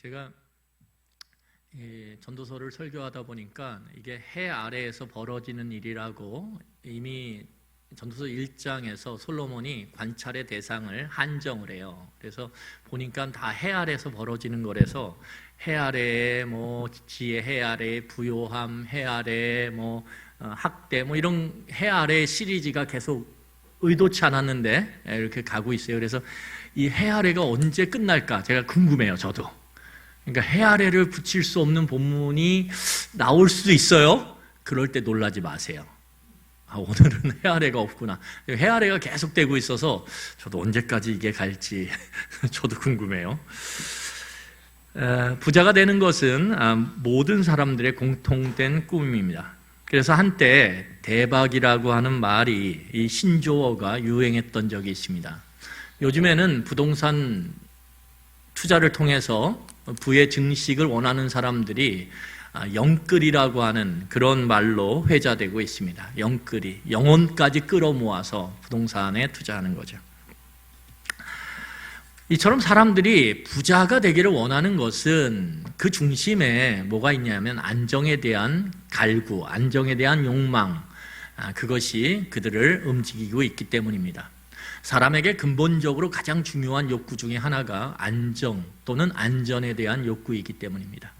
제가 이 전도서를 설교하다 보니까 이게 해 아래에서 벌어지는 일이라고 이미 전도서 1장에서 솔로몬이 관찰의 대상을 한정을 해요. 그래서 보니까 다 해 아래에서 벌어지는 거라서 해 아래에 뭐 지혜, 해 아래에 부요함, 해 아래에 뭐 학대, 뭐 이런 해 아래의 시리즈가 계속 의도치 않았는데 이렇게 가고 있어요. 그래서 이 해 아래가 언제 끝날까 제가 궁금해요. 저도. 그러니까 해 아래를 붙일 수 없는 본문이 나올 수도 있어요. 그럴 때 놀라지 마세요. 오늘은 해 아래가 없구나. 해 아래가 계속되고 있어서 저도 언제까지 이게 갈지 저도 궁금해요. 부자가 되는 것은 모든 사람들의 공통된 꿈입니다. 그래서 한때 대박이라고 하는 말이 이 신조어가 유행했던 적이 있습니다. 요즘에는 부동산 투자를 통해서 부의 증식을 원하는 사람들이 영끌이라고 하는 그런 말로 회자되고 있습니다. 영끌이, 영혼까지 끌어모아서 부동산에 투자하는 거죠. 이처럼 사람들이 부자가 되기를 원하는 것은 그 중심에 뭐가 있냐면 안정에 대한 갈구, 안정에 대한 욕망, 그것이 그들을 움직이고 있기 때문입니다. 사람에게 근본적으로 가장 중요한 욕구 중에 하나가 안정 또는 안전에 대한 욕구이기 때문입니다.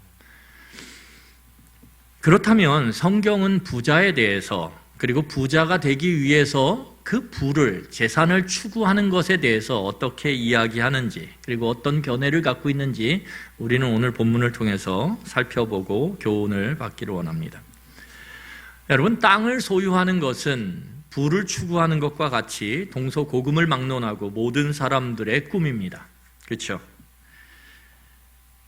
그렇다면 성경은 부자에 대해서, 그리고 부자가 되기 위해서 그 부를, 재산을 추구하는 것에 대해서 어떻게 이야기하는지, 그리고 어떤 견해를 갖고 있는지 우리는 오늘 본문을 통해서 살펴보고 교훈을 받기를 원합니다. 여러분, 땅을 소유하는 것은 부를 추구하는 것과 같이 동서고금을 막론하고 모든 사람들의 꿈입니다. 그렇죠?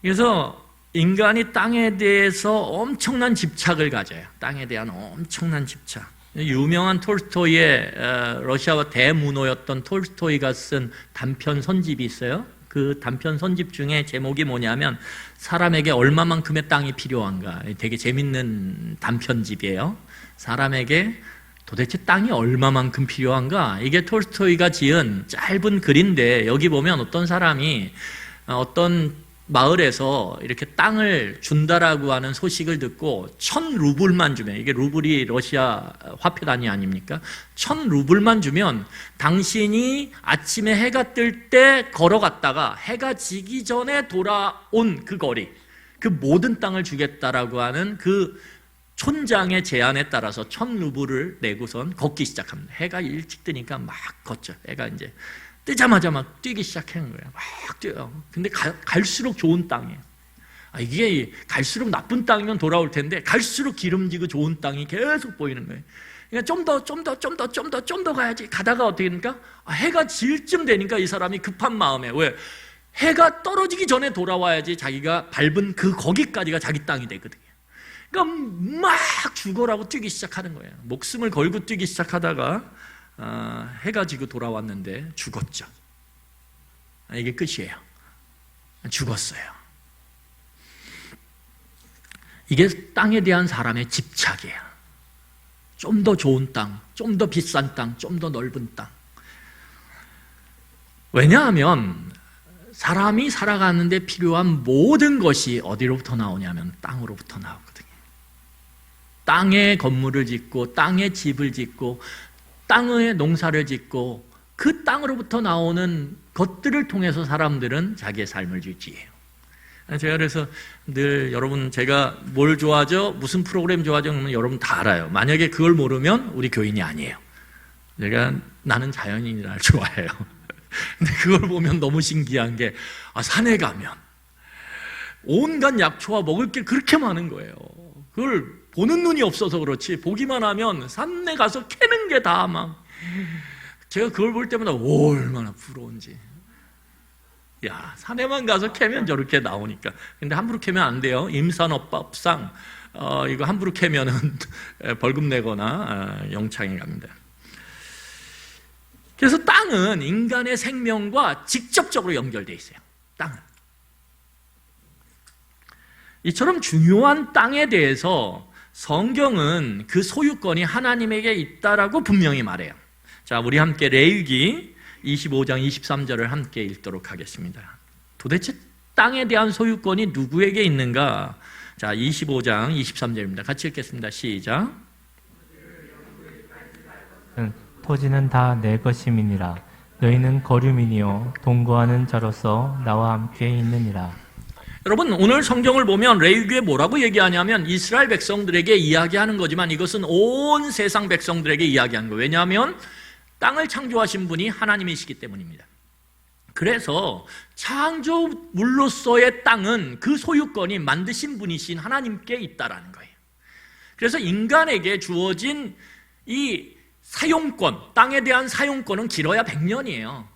그래서 인간이 땅에 대해서 엄청난 집착을 가져요. 땅에 대한 엄청난 집착. 유명한 톨스토이의 러시아와 대문호였던 톨스토이가 쓴 단편 선집이 있어요. 그 단편 선집 중에 제목이 뭐냐면 사람에게 얼마만큼의 땅이 필요한가. 되게 재밌는 단편집이에요. 사람에게 도대체 땅이 얼마만큼 필요한가? 이게 톨스토이가 지은 짧은 글인데 여기 보면 어떤 사람이 어떤 마을에서 이렇게 땅을 준다라고 하는 소식을 듣고 1,000루블만 주면, 이게 루블이 러시아 화폐 단위 아닙니까? 1,000루블만 주면 당신이 아침에 해가 뜰 때 걸어갔다가 해가 지기 전에 돌아온 그 거리, 그 모든 땅을 주겠다라고 하는 그 촌장의 제안에 따라서 1,000루블을 내고선 걷기 시작합니다. 해가 일찍 뜨니까 막 걷죠. 해가 이제 뜨자마자 막 뛰기 시작하는 거예요. 막 뛰어요. 근데 갈수록 좋은 땅이에요. 이게 갈수록 나쁜 땅이면 돌아올 텐데 갈수록 기름지고 좋은 땅이 계속 보이는 거예요. 그러니까 좀 더 가야지. 가다가 어떻게 되니까 해가 질 쯤 되니까 이 사람이 급한 마음에, 왜? 해가 떨어지기 전에 돌아와야지 자기가 밟은 그 거기까지가 자기 땅이 되거든요. 그러니까 막 죽어라고 뛰기 시작하는 거예요. 목숨을 걸고 뛰기 시작하다가 해가 지고 돌아왔는데 죽었죠. 이게 끝이에요. 죽었어요. 이게 땅에 대한 사람의 집착이에요. 좀 더 좋은 땅, 좀 더 비싼 땅, 좀 더 넓은 땅. 왜냐하면 사람이 살아가는데 필요한 모든 것이 어디로부터 나오냐면 땅으로부터 나오거든요. 땅에 건물을 짓고 땅에 집을 짓고 땅에 농사를 짓고 그 땅으로부터 나오는 것들을 통해서 사람들은 자기의 삶을 유지해요. 제가 그래서 늘 여러분, 제가 뭘 좋아하죠? 무슨 프로그램 좋아하죠? 그러면 여러분 다 알아요. 만약에 그걸 모르면 우리 교인이 아니에요. 제가 나는 자연인이를 좋아해요. 근데 그걸 보면 너무 신기한 게 산에 가면 온갖 약초와 먹을 게 그렇게 많은 거예요. 그걸 보는 눈이 없어서 그렇지 보기만 하면 산에 가서 캐는 게 다 막, 제가 그걸 볼 때마다 얼마나 부러운지. 야, 산에만 가서 캐면 저렇게 나오니까. 근데 함부로 캐면 안 돼요. 임산업법상 이거 함부로 캐면은 벌금 내거나 영창에 갑니다. 그래서 땅은 인간의 생명과 직접적으로 연결되어 있어요. 땅은. 이처럼 중요한 땅에 대해서 성경은 그 소유권이 하나님에게 있다라고 분명히 말해요. 자, 우리 함께 레위기 25장 23절을 함께 읽도록 하겠습니다. 도대체 땅에 대한 소유권이 누구에게 있는가? 자, 25장 23절입니다. 같이 읽겠습니다. 시작. 토지는 다 내 것임이니라. 너희는 거류민이요 동거하는 자로서 나와 함께 있느니라. 여러분, 오늘 성경을 보면 레위기에 뭐라고 얘기하냐면 이스라엘 백성들에게 이야기하는 거지만 이것은 온 세상 백성들에게 이야기하는 거예요. 왜냐하면 땅을 창조하신 분이 하나님이시기 때문입니다. 그래서 창조물로서의 땅은 그 소유권이 만드신 분이신 하나님께 있다라는 거예요. 그래서 인간에게 주어진 이 사용권, 땅에 대한 사용권은 길어야 100년이에요.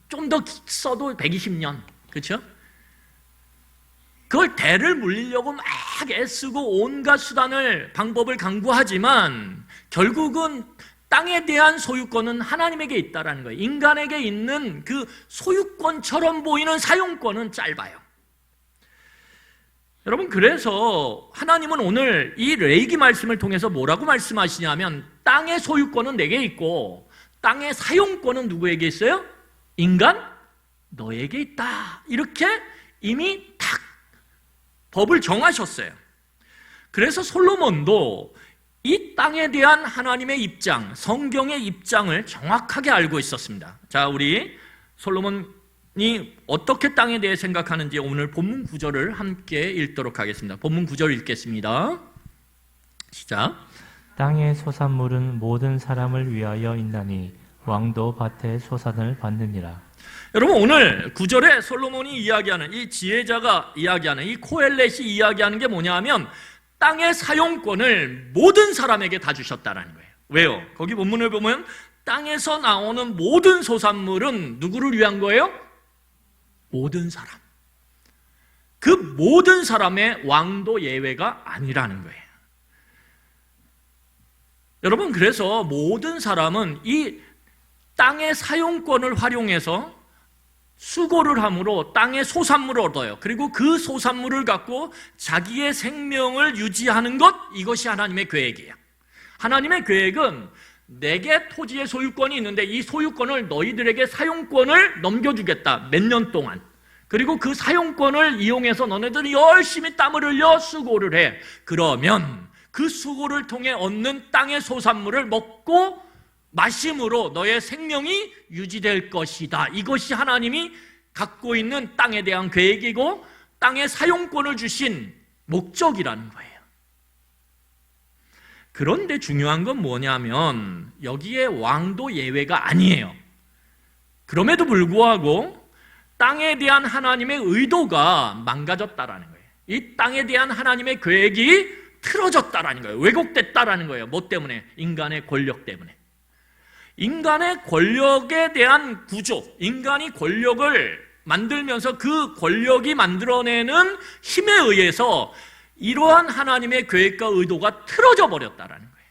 좀 더 써도 120년. 그렇죠? 그걸 대를 물리려고 막 애쓰고 온갖 수단을, 방법을 강구하지만 결국은 땅에 대한 소유권은 하나님에게 있다라는 거예요. 인간에게 있는 그 소유권처럼 보이는 사용권은 짧아요. 여러분, 그래서 하나님은 오늘 이 레위기 말씀을 통해서 뭐라고 말씀하시냐면 땅의 소유권은 내게 있고 땅의 사용권은 누구에게 있어요? 인간? 너에게 있다. 이렇게 이미 딱 법을 정하셨어요. 그래서 솔로몬도 이 땅에 대한 하나님의 입장, 성경의 입장을 정확하게 알고 있었습니다. 자, 우리 솔로몬이 어떻게 땅에 대해 생각하는지 오늘 본문 구절을 함께 읽도록 하겠습니다. 본문 구절 읽겠습니다. 시작. 땅의 소산물은 모든 사람을 위하여 있나니 왕도 밭의 소산을 받느니라. 여러분, 오늘 구절에 솔로몬이 이야기하는, 이 지혜자가 이야기하는, 이 코엘렛이 이야기하는 게 뭐냐 하면 땅의 사용권을 모든 사람에게 다 주셨다는 거예요. 왜요? 거기 본문을 보면 땅에서 나오는 모든 소산물은 누구를 위한 거예요? 모든 사람. 그 모든 사람의 왕도 예외가 아니라는 거예요. 여러분, 그래서 모든 사람은 이 땅의 사용권을 활용해서 수고를 함으로 땅의 소산물을 얻어요. 그리고 그 소산물을 갖고 자기의 생명을 유지하는 것, 이것이 하나님의 계획이에요. 하나님의 계획은 내게 토지의 소유권이 있는데 이 소유권을 너희들에게 사용권을 넘겨주겠다. 몇 년 동안. 그리고 그 사용권을 이용해서 너네들이 열심히 땀을 흘려 수고를 해. 그러면 그 수고를 통해 얻는 땅의 소산물을 먹고 마심으로 너의 생명이 유지될 것이다. 이것이 하나님이 갖고 있는 땅에 대한 계획이고 땅의 사용권을 주신 목적이라는 거예요. 그런데 중요한 건 뭐냐면 여기에 왕도 예외가 아니에요. 그럼에도 불구하고 땅에 대한 하나님의 의도가 망가졌다라는 거예요. 이 땅에 대한 하나님의 계획이 틀어졌다라는 거예요. 왜곡됐다라는 거예요. 뭐 때문에? 인간의 권력 때문에. 인간의 권력에 대한 구조, 인간이 권력을 만들면서 그 권력이 만들어내는 힘에 의해서 이러한 하나님의 계획과 의도가 틀어져 버렸다는 거예요.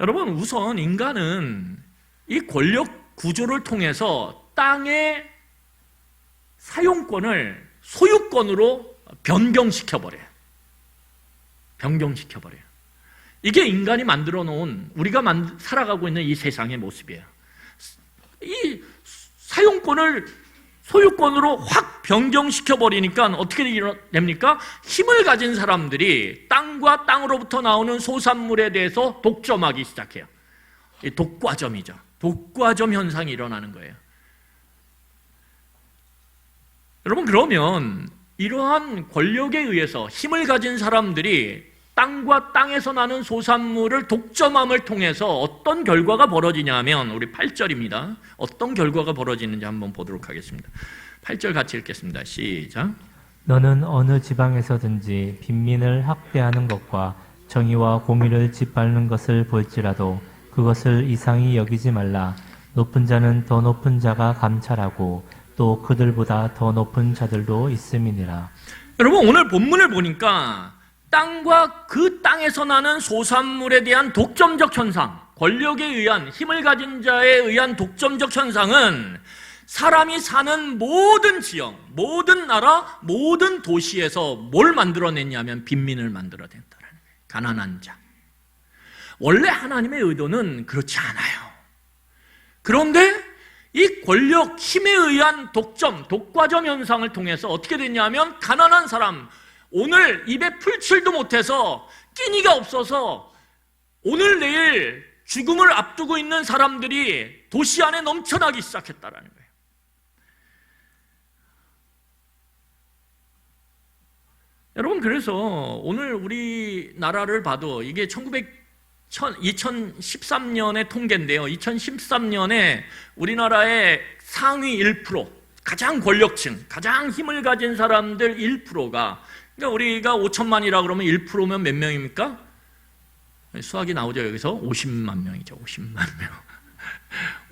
여러분, 우선 인간은 이 권력 구조를 통해서 땅의 사용권을 소유권으로 변경시켜버려요. 변경시켜버려요. 이게 인간이 만들어 놓은, 우리가 살아가고 있는 이 세상의 모습이에요. 이 사용권을 소유권으로 확 변경시켜버리니까 어떻게 됩니까? 힘을 가진 사람들이 땅과 땅으로부터 나오는 소산물에 대해서 독점하기 시작해요. 독과점이죠. 독과점 현상이 일어나는 거예요. 여러분, 그러면 이러한 권력에 의해서 힘을 가진 사람들이 땅과 땅에서 나는 소산물을 독점함을 통해서 어떤 결과가 벌어지냐면 우리 8절입니다. 어떤 결과가 벌어지는지 한번 보도록 하겠습니다. 8절 같이 읽겠습니다. 시작. 너는 어느 지방에서든지 빈민을 학대하는 것과 정의와 공의를 짓밟는 것을 볼지라도 그것을 이상히 여기지 말라. 높은 자는 더 높은 자가 감찰하고 또 그들보다 더 높은 자들도 있음이니라. 여러분, 오늘 본문을 보니까 땅과 그 땅에서 나는 소산물에 대한 독점적 현상, 권력에 의한, 힘을 가진 자에 의한 독점적 현상은 사람이 사는 모든 지역, 모든 나라, 모든 도시에서 뭘 만들어냈냐면 빈민을 만들어냈다는 거예요. 가난한 자. 원래 하나님의 의도는 그렇지 않아요. 그런데 이 권력, 힘에 의한 독점, 독과점 현상을 통해서 어떻게 됐냐면 가난한 사람, 오늘 입에 풀칠도 못해서 끼니가 없어서 오늘 내일 죽음을 앞두고 있는 사람들이 도시 안에 넘쳐나기 시작했다라는 거예요. 여러분, 그래서 오늘 우리나라를 봐도 이게 2013년의 통계인데요. 2013년에 우리나라의 상위 1%, 가장 권력층, 가장 힘을 가진 사람들 1%가, 그러니까 우리가 5천만이라 그러면 1%면 몇 명입니까? 수학이 나오죠. 여기서 50만 명이죠. 50만 명.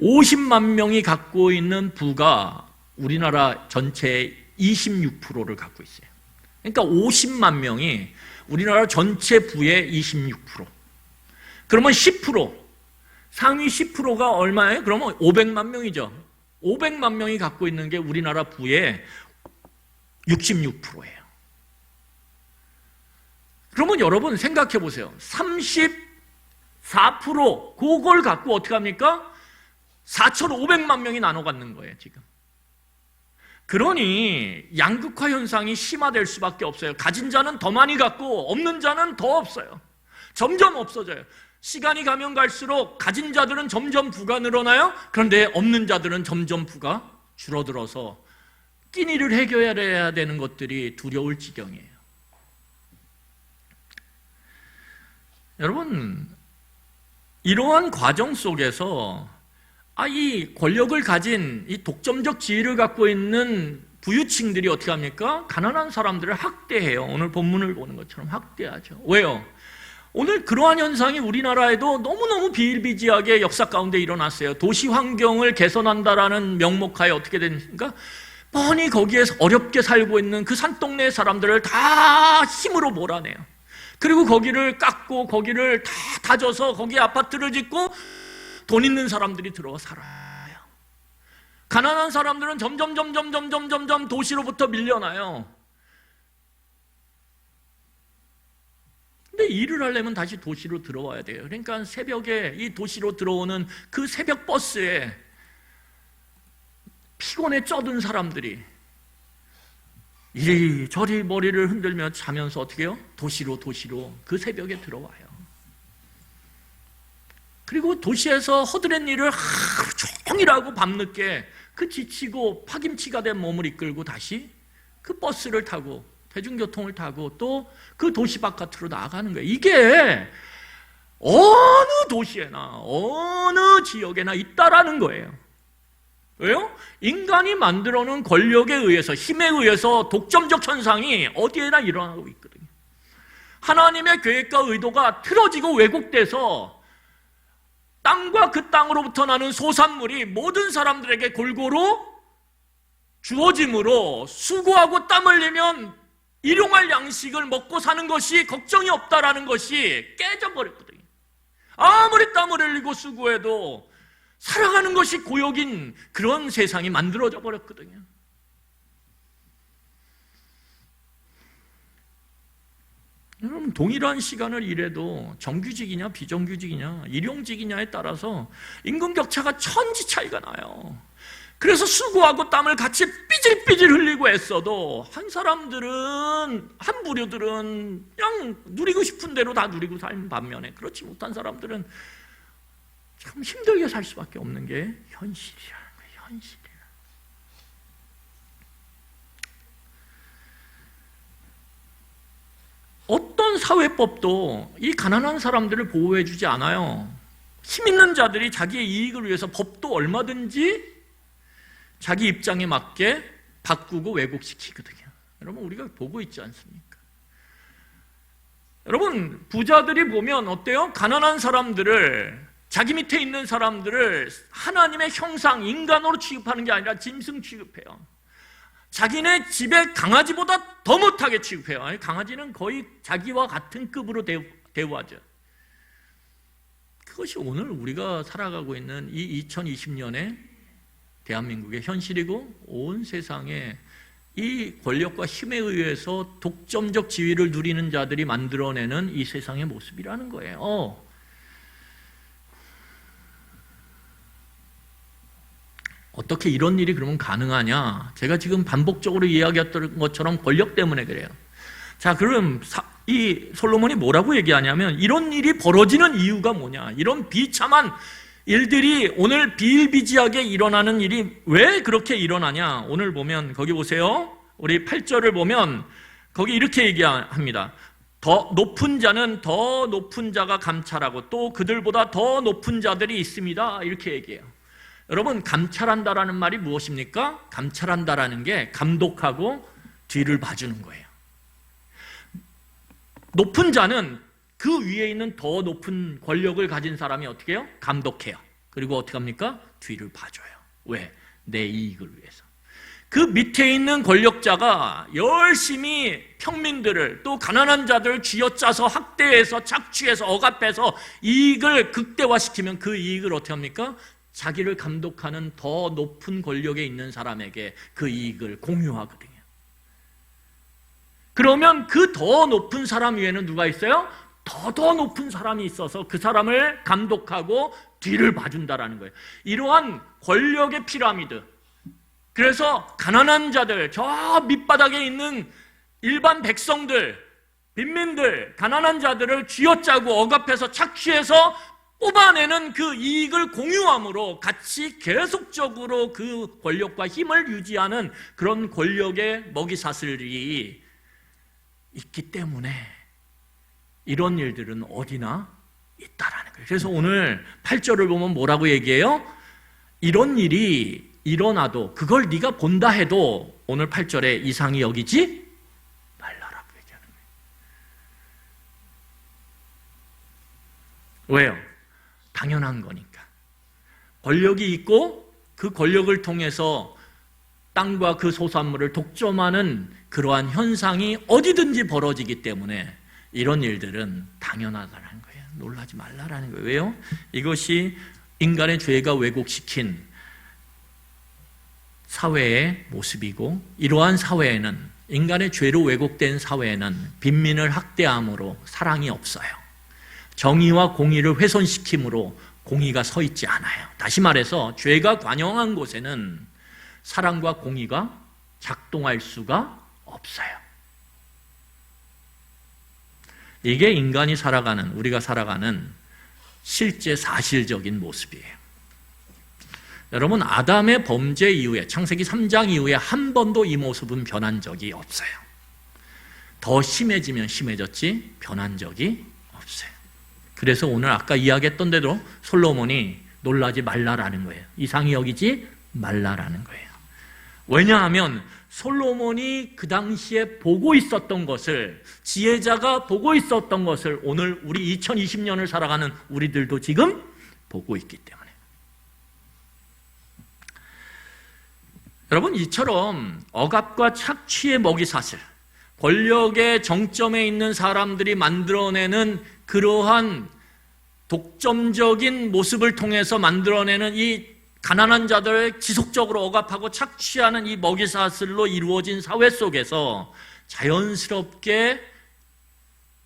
50만 명이 갖고 있는 부가 우리나라 전체의 26%를 갖고 있어요. 그러니까 50만 명이 우리나라 전체 부의 26%. 그러면 10%, 상위 10%가 얼마예요? 그러면 500만 명이죠. 500만 명이 갖고 있는 게 우리나라 부의 66%예요. 그러면 여러분 생각해 보세요. 34% 그걸 갖고 어떻게 합니까? 4,500만 명이 나눠 갖는 거예요, 지금. 그러니 양극화 현상이 심화될 수밖에 없어요. 가진 자는 더 많이 갖고 없는 자는 더 없어요. 점점 없어져요. 시간이 가면 갈수록 가진 자들은 점점 부가 늘어나요. 그런데 없는 자들은 점점 부가 줄어들어서 끼니를 해결해야 되는 것들이 두려울 지경이에요. 여러분, 이러한 과정 속에서 이 권력을 가진 이 독점적 지위를 갖고 있는 부유층들이 어떻게 합니까? 가난한 사람들을 학대해요. 오늘 본문을 보는 것처럼 학대하죠. 왜요? 오늘 그러한 현상이 우리나라에도 너무너무 비일비재하게 역사 가운데 일어났어요. 도시 환경을 개선한다라는 명목하에 어떻게 됐습니까? 뻔히 거기에서 어렵게 살고 있는 그 산동네 사람들을 다 힘으로 몰아내요. 그리고 거기를 깎고 거기를 다 다져서 거기에 아파트를 짓고 돈 있는 사람들이 들어와 살아요. 가난한 사람들은 점점 도시로부터 밀려나요. 근데 일을 하려면 다시 도시로 들어와야 돼요. 그러니까 새벽에 이 도시로 들어오는 그 새벽 버스에 피곤에 쩌든 사람들이 이리저리 머리를 흔들며 자면서 어떻게 해요? 도시로 그 새벽에 들어와요. 그리고 도시에서 허드렛 일을 하루 종일 하고 밤늦게 그 지치고 파김치가 된 몸을 이끌고 다시 그 버스를 타고 대중교통을 타고 또 그 도시 바깥으로 나가는 거예요. 이게 어느 도시에나 어느 지역에나 있다라는 거예요. 왜요? 인간이 만들어 놓은 권력에 의해서, 힘에 의해서 독점적 현상이 어디에나 일어나고 있거든요. 하나님의 계획과 의도가 틀어지고 왜곡돼서 땅과 그 땅으로부터 나는 소산물이 모든 사람들에게 골고루 주어짐으로 수고하고 땀 흘리면 일용할 양식을 먹고 사는 것이 걱정이 없다라는 것이 깨져버렸거든요. 아무리 땀을 흘리고 수고해도 살아가는 것이 고역인 그런 세상이 만들어져 버렸거든요. 여러분, 동일한 시간을 일해도 정규직이냐 비정규직이냐 일용직이냐에 따라서 임금 격차가 천지 차이가 나요. 그래서 수고하고 땀을 같이 삐질삐질 흘리고 애써도 한 부류들은 그냥 누리고 싶은 대로 다 누리고 사는 반면에 그렇지 못한 사람들은 참 힘들게 살 수밖에 없는 게 현실이라는 거예요. 현실이야. 어떤 사회법도 이 가난한 사람들을 보호해주지 않아요. 힘 있는 자들이 자기의 이익을 위해서 법도 얼마든지 자기 입장에 맞게 바꾸고 왜곡시키거든요. 여러분, 우리가 보고 있지 않습니까? 여러분, 부자들이 보면 어때요? 가난한 사람들을, 자기 밑에 있는 사람들을 하나님의 형상, 인간으로 취급하는 게 아니라 짐승 취급해요. 자기네 집에 강아지보다 더 못하게 취급해요. 강아지는 거의 자기와 같은 급으로 대우하죠. 그것이 오늘 우리가 살아가고 있는 이 2020년의 대한민국의 현실이고 온 세상에 이 권력과 힘에 의해서 독점적 지위를 누리는 자들이 만들어내는 이 세상의 모습이라는 거예요. 어떻게 이런 일이 그러면 가능하냐? 제가 지금 반복적으로 이야기했던 것처럼 권력 때문에 그래요. 자, 그럼 이 솔로몬이 뭐라고 얘기하냐면 이런 일이 벌어지는 이유가 뭐냐? 이런 비참한 일들이 오늘 비일비재하게 일어나는 일이 왜 그렇게 일어나냐? 오늘 보면 거기 보세요. 우리 8절을 보면 거기 이렇게 얘기합니다. 더 높은 자는 더 높은 자가 감찰하고 또 그들보다 더 높은 자들이 있습니다. 이렇게 얘기해요. 여러분, 감찰한다라는 말이 무엇입니까? 감찰한다라는 게 감독하고 뒤를 봐주는 거예요. 높은 자는 그 위에 있는 더 높은 권력을 가진 사람이 어떻게 해요? 감독해요. 그리고 어떻게 합니까? 뒤를 봐줘요. 왜? 내 이익을 위해서. 그 밑에 있는 권력자가 열심히 평민들을 또 가난한 자들을 쥐어짜서 학대해서 착취해서 억압해서 이익을 극대화시키면 그 이익을 어떻게 합니까? 자기를 감독하는 더 높은 권력에 있는 사람에게 그 이익을 공유하거든요. 그러면 그 더 높은 사람 위에는 누가 있어요? 더 높은 사람이 있어서 그 사람을 감독하고 뒤를 봐준다라는 거예요. 이러한 권력의 피라미드. 그래서 가난한 자들, 저 밑바닥에 있는 일반 백성들, 빈민들, 가난한 자들을 쥐어짜고 억압해서 착취해서 뽑아내는 그 이익을 공유함으로 같이 계속적으로 그 권력과 힘을 유지하는 그런 권력의 먹이사슬이 있기 때문에 이런 일들은 어디나 있다라는 거예요. 그래서 오늘 8절을 보면 뭐라고 얘기해요? 이런 일이 일어나도 그걸 네가 본다 해도 오늘 8절에 이상히 여기지 말라라고 얘기하는 거예요. 왜요? 당연한 거니까. 권력이 있고 그 권력을 통해서 땅과 그 소산물을 독점하는 그러한 현상이 어디든지 벌어지기 때문에 이런 일들은 당연하다는 거예요. 놀라지 말라라는 거예요. 왜요? 이것이 인간의 죄가 왜곡시킨 사회의 모습이고 이러한 사회에는 인간의 죄로 왜곡된 사회에는 빈민을 학대함으로 사랑이 없어요. 정의와 공의를 훼손시킴으로 공의가 서 있지 않아요. 다시 말해서 죄가 관영한 곳에는 사랑과 공의가 작동할 수가 없어요. 이게 인간이 살아가는, 우리가 살아가는 실제 사실적인 모습이에요. 여러분, 아담의 범죄 이후에, 창세기 3장 이후에 한 번도 이 모습은 변한 적이 없어요. 더 심해지면 심해졌지 변한 적이 없어요. 그래서 오늘 아까 이야기했던 대로 솔로몬이 놀라지 말라라는 거예요. 이상히 여기지 말라라는 거예요. 왜냐하면 솔로몬이 그 당시에 보고 있었던 것을, 지혜자가 보고 있었던 것을 오늘 우리 2020년을 살아가는 우리들도 지금 보고 있기 때문에. 여러분, 이처럼 억압과 착취의 먹이사슬, 권력의 정점에 있는 사람들이 만들어내는 그러한 독점적인 모습을 통해서 만들어내는 이 가난한 자들을 지속적으로 억압하고 착취하는 이 먹이사슬로 이루어진 사회 속에서 자연스럽게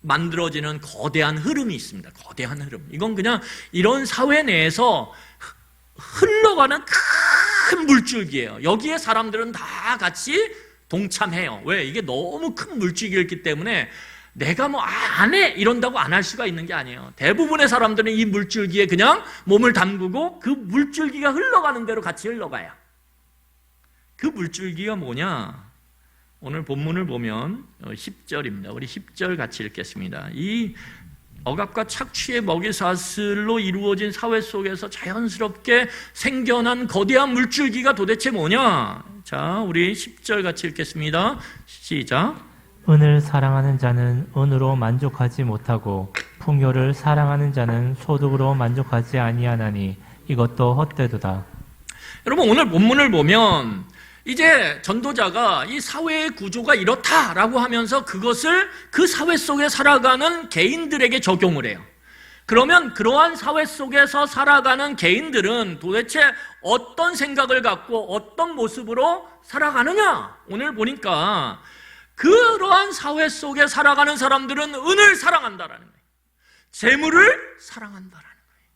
만들어지는 거대한 흐름이 있습니다. 거대한 흐름. 이건 그냥 이런 사회 내에서 흘러가는 큰 물줄기예요. 여기에 사람들은 다 같이 동참해요. 왜? 이게 너무 큰 물줄기였기 때문에 내가 뭐 안 해 이런다고 안 할 수가 있는 게 아니에요. 대부분의 사람들은 이 물줄기에 그냥 몸을 담그고 그 물줄기가 흘러가는 대로 같이 흘러가요. 그 물줄기가 뭐냐? 오늘 본문을 보면 10절입니다. 우리 10절 같이 읽겠습니다. 이 억압과 착취의 먹이사슬로 이루어진 사회 속에서 자연스럽게 생겨난 거대한 물줄기가 도대체 뭐냐? 자, 우리 10절 같이 읽겠습니다. 시작. 은을 사랑하는 자는 은으로 만족하지 못하고 풍요를 사랑하는 자는 소득으로 만족하지 아니하나니 이것도 헛되도다. 여러분, 오늘 본문을 보면 이제 전도자가 이 사회의 구조가 이렇다라고 하면서 그것을 그 사회 속에 살아가는 개인들에게 적용을 해요. 그러면 그러한 사회 속에서 살아가는 개인들은 도대체 어떤 생각을 갖고 어떤 모습으로 살아가느냐? 오늘 보니까 그러한 사회 속에 살아가는 사람들은 은을 사랑한다라는 거예요. 재물을 사랑한다라는 거예요.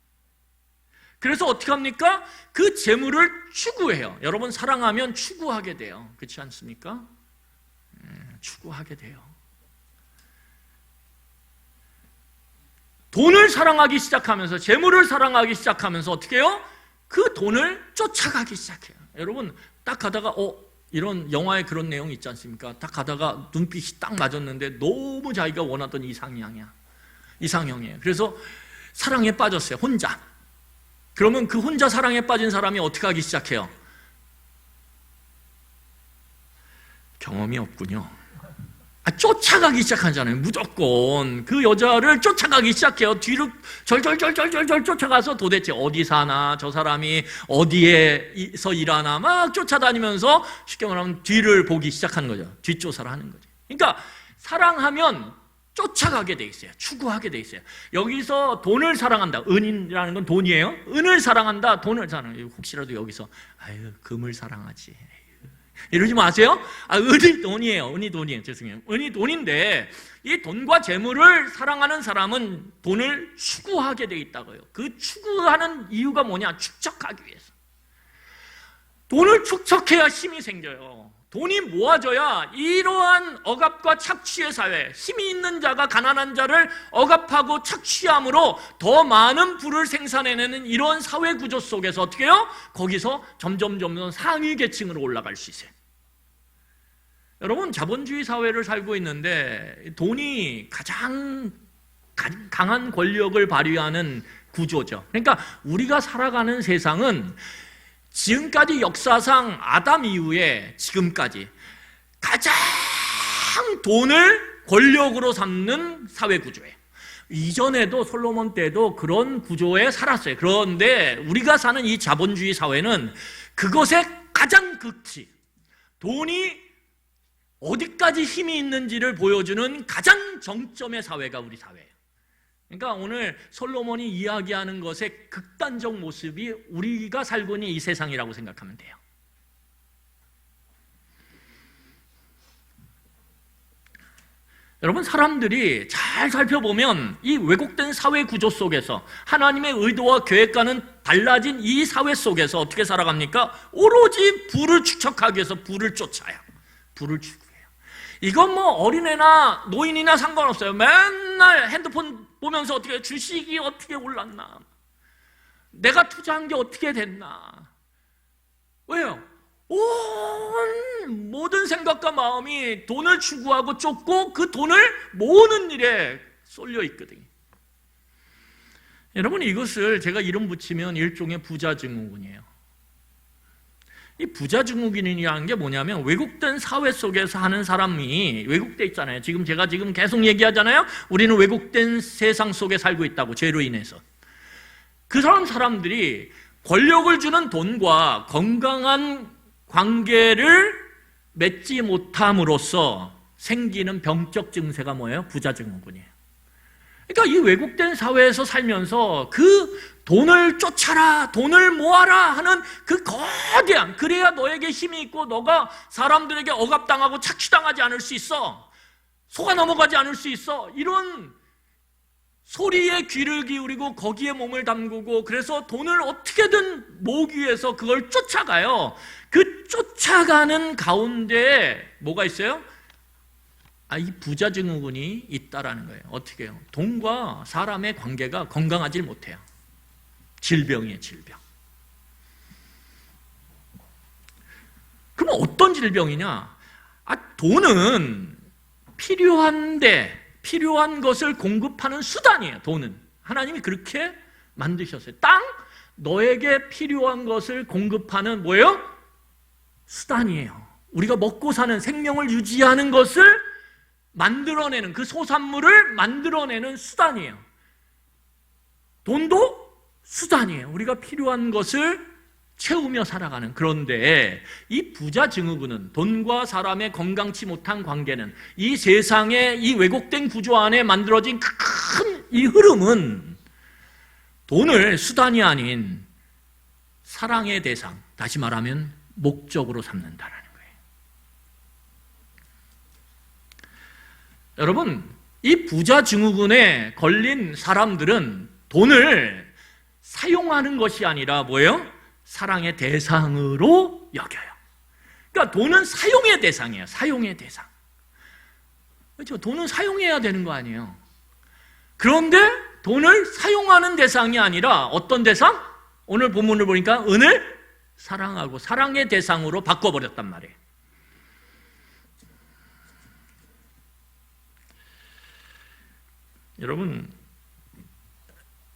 그래서 어떻게 합니까? 그 재물을 추구해요. 여러분 사랑하면 추구하게 돼요. 그렇지 않습니까? 추구하게 돼요. 돈을 사랑하기 시작하면서, 재물을 사랑하기 시작하면서 어떻게 해요? 그 돈을 쫓아가기 시작해요. 여러분 딱 가다가 이런 영화에 그런 내용 있지 않습니까? 딱 가다가 눈빛이 딱 맞았는데 너무 자기가 원하던 이상형이에요. 그래서 사랑에 빠졌어요. 혼자. 그러면 그 혼자 사랑에 빠진 사람이 어떻게 하기 시작해요? 경험이 없군요. 쫓아가기 시작하잖아요. 무조건 그 여자를 쫓아가기 시작해요. 뒤로 절절절절절 쫓아가서 도대체 어디 사나, 저 사람이 어디에서 일하나 막 쫓아다니면서 쉽게 말하면 뒤를 보기 시작하는 거죠. 뒷조사를 하는 거죠. 그러니까 사랑하면 쫓아가게 돼 있어요. 추구하게 돼 있어요. 여기서 돈을 사랑한다. 은이라는 건 돈이에요. 은을 사랑한다. 돈을 사랑해요. 혹시라도 여기서 금을 사랑하지 이러지 마세요. 은이 돈이에요. 은이 돈이에요. 죄송해요. 은이 돈인데 이 돈과 재물을 사랑하는 사람은 돈을 추구하게 돼 있다고요. 그 추구하는 이유가 뭐냐? 축적하기 위해서. 돈을 축적해야 힘이 생겨요. 돈이 모아져야 이러한 억압과 착취의 사회, 힘이 있는 자가 가난한 자를 억압하고 착취함으로 더 많은 부를 생산해내는 이런 사회 구조 속에서 어떻게 해요? 거기서 점점 상위 계층으로 올라갈 수 있어요. 여러분 자본주의 사회를 살고 있는데 돈이 가장 강한 권력을 발휘하는 구조죠. 그러니까 우리가 살아가는 세상은 지금까지 역사상 아담 이후에 지금까지 가장 돈을 권력으로 삼는 사회 구조예요. 이전에도 솔로몬 때도 그런 구조에 살았어요. 그런데 우리가 사는 이 자본주의 사회는 그것의 가장 극치, 돈이 어디까지 힘이 있는지를 보여주는 가장 정점의 사회가 우리 사회예요. 그러니까 오늘 솔로몬이 이야기하는 것의 극단적 모습이 우리가 살고 있는 이 세상이라고 생각하면 돼요. 여러분 사람들이 잘 살펴보면 이 왜곡된 사회 구조 속에서 하나님의 의도와 계획과는 달라진 이 사회 속에서 어떻게 살아갑니까? 오로지 부를 축적하기 위해서 부를 쫓아요. 부를 추구해요. 이건 뭐 어린애나 노인이나 상관없어요. 맨날 핸드폰 보면서 어떻게 주식이 어떻게 올랐나, 내가 투자한 게 어떻게 됐나. 왜요? 온 모든 생각과 마음이 돈을 추구하고 쫓고 그 돈을 모으는 일에 쏠려 있거든요. 여러분 이것을 제가 이름 붙이면 일종의 부자증후군이에요. 이 부자증후군이라는 게 뭐냐면 왜곡된 사회 속에서 하는 사람이 왜곡돼 있잖아요. 제가 계속 얘기하잖아요. 우리는 왜곡된 세상 속에 살고 있다고, 죄로 인해서. 그 사람들이 권력을 주는 돈과 건강한 관계를 맺지 못함으로써 생기는 병적 증세가 뭐예요? 부자증후군이에요. 그러니까 이 왜곡된 사회에서 살면서 그 돈을 쫓아라, 돈을 모아라 하는 그 거대한, 그래야 너에게 힘이 있고 너가 사람들에게 억압당하고 착취당하지 않을 수 있어, 속아 넘어가지 않을 수 있어, 이런 소리에 귀를 기울이고 거기에 몸을 담그고, 그래서 돈을 어떻게든 모으기 위해서 그걸 쫓아가요. 그 쫓아가는 가운데 뭐가 있어요? 이 부자증후군이 있다라는 거예요. 어떻게 해요? 돈과 사람의 관계가 건강하지 못해요. 질병이에요, 질병. 그럼 어떤 질병이냐? 돈은 필요한 것을 공급하는 수단이에요. 돈은 하나님이 그렇게 만드셨어요. 땅, 너에게 필요한 것을 공급하는 뭐예요? 수단이에요. 우리가 먹고 사는, 생명을 유지하는 것을 만들어내는, 그 소산물을 만들어내는 수단이에요. 돈도 수단이에요. 우리가 필요한 것을 채우며 살아가는. 그런데 이 부자증후군은, 돈과 사람의 건강치 못한 관계는, 이 세상의 이 왜곡된 구조 안에 만들어진 큰 이 흐름은 돈을 수단이 아닌 사랑의 대상, 다시 말하면 목적으로 삼는다라는 거예요. 여러분, 이 부자증후군에 걸린 사람들은 돈을 사용하는 것이 아니라 뭐예요? 사랑의 대상으로 여겨요. 그러니까 돈은 사용의 대상이에요. 사용의 대상. 그렇죠? 돈은 사용해야 되는 거 아니에요. 그런데 돈을 사용하는 대상이 아니라 어떤 대상? 오늘 본문을 보니까 은을 사랑하고 사랑의 대상으로 바꿔버렸단 말이에요. 여러분,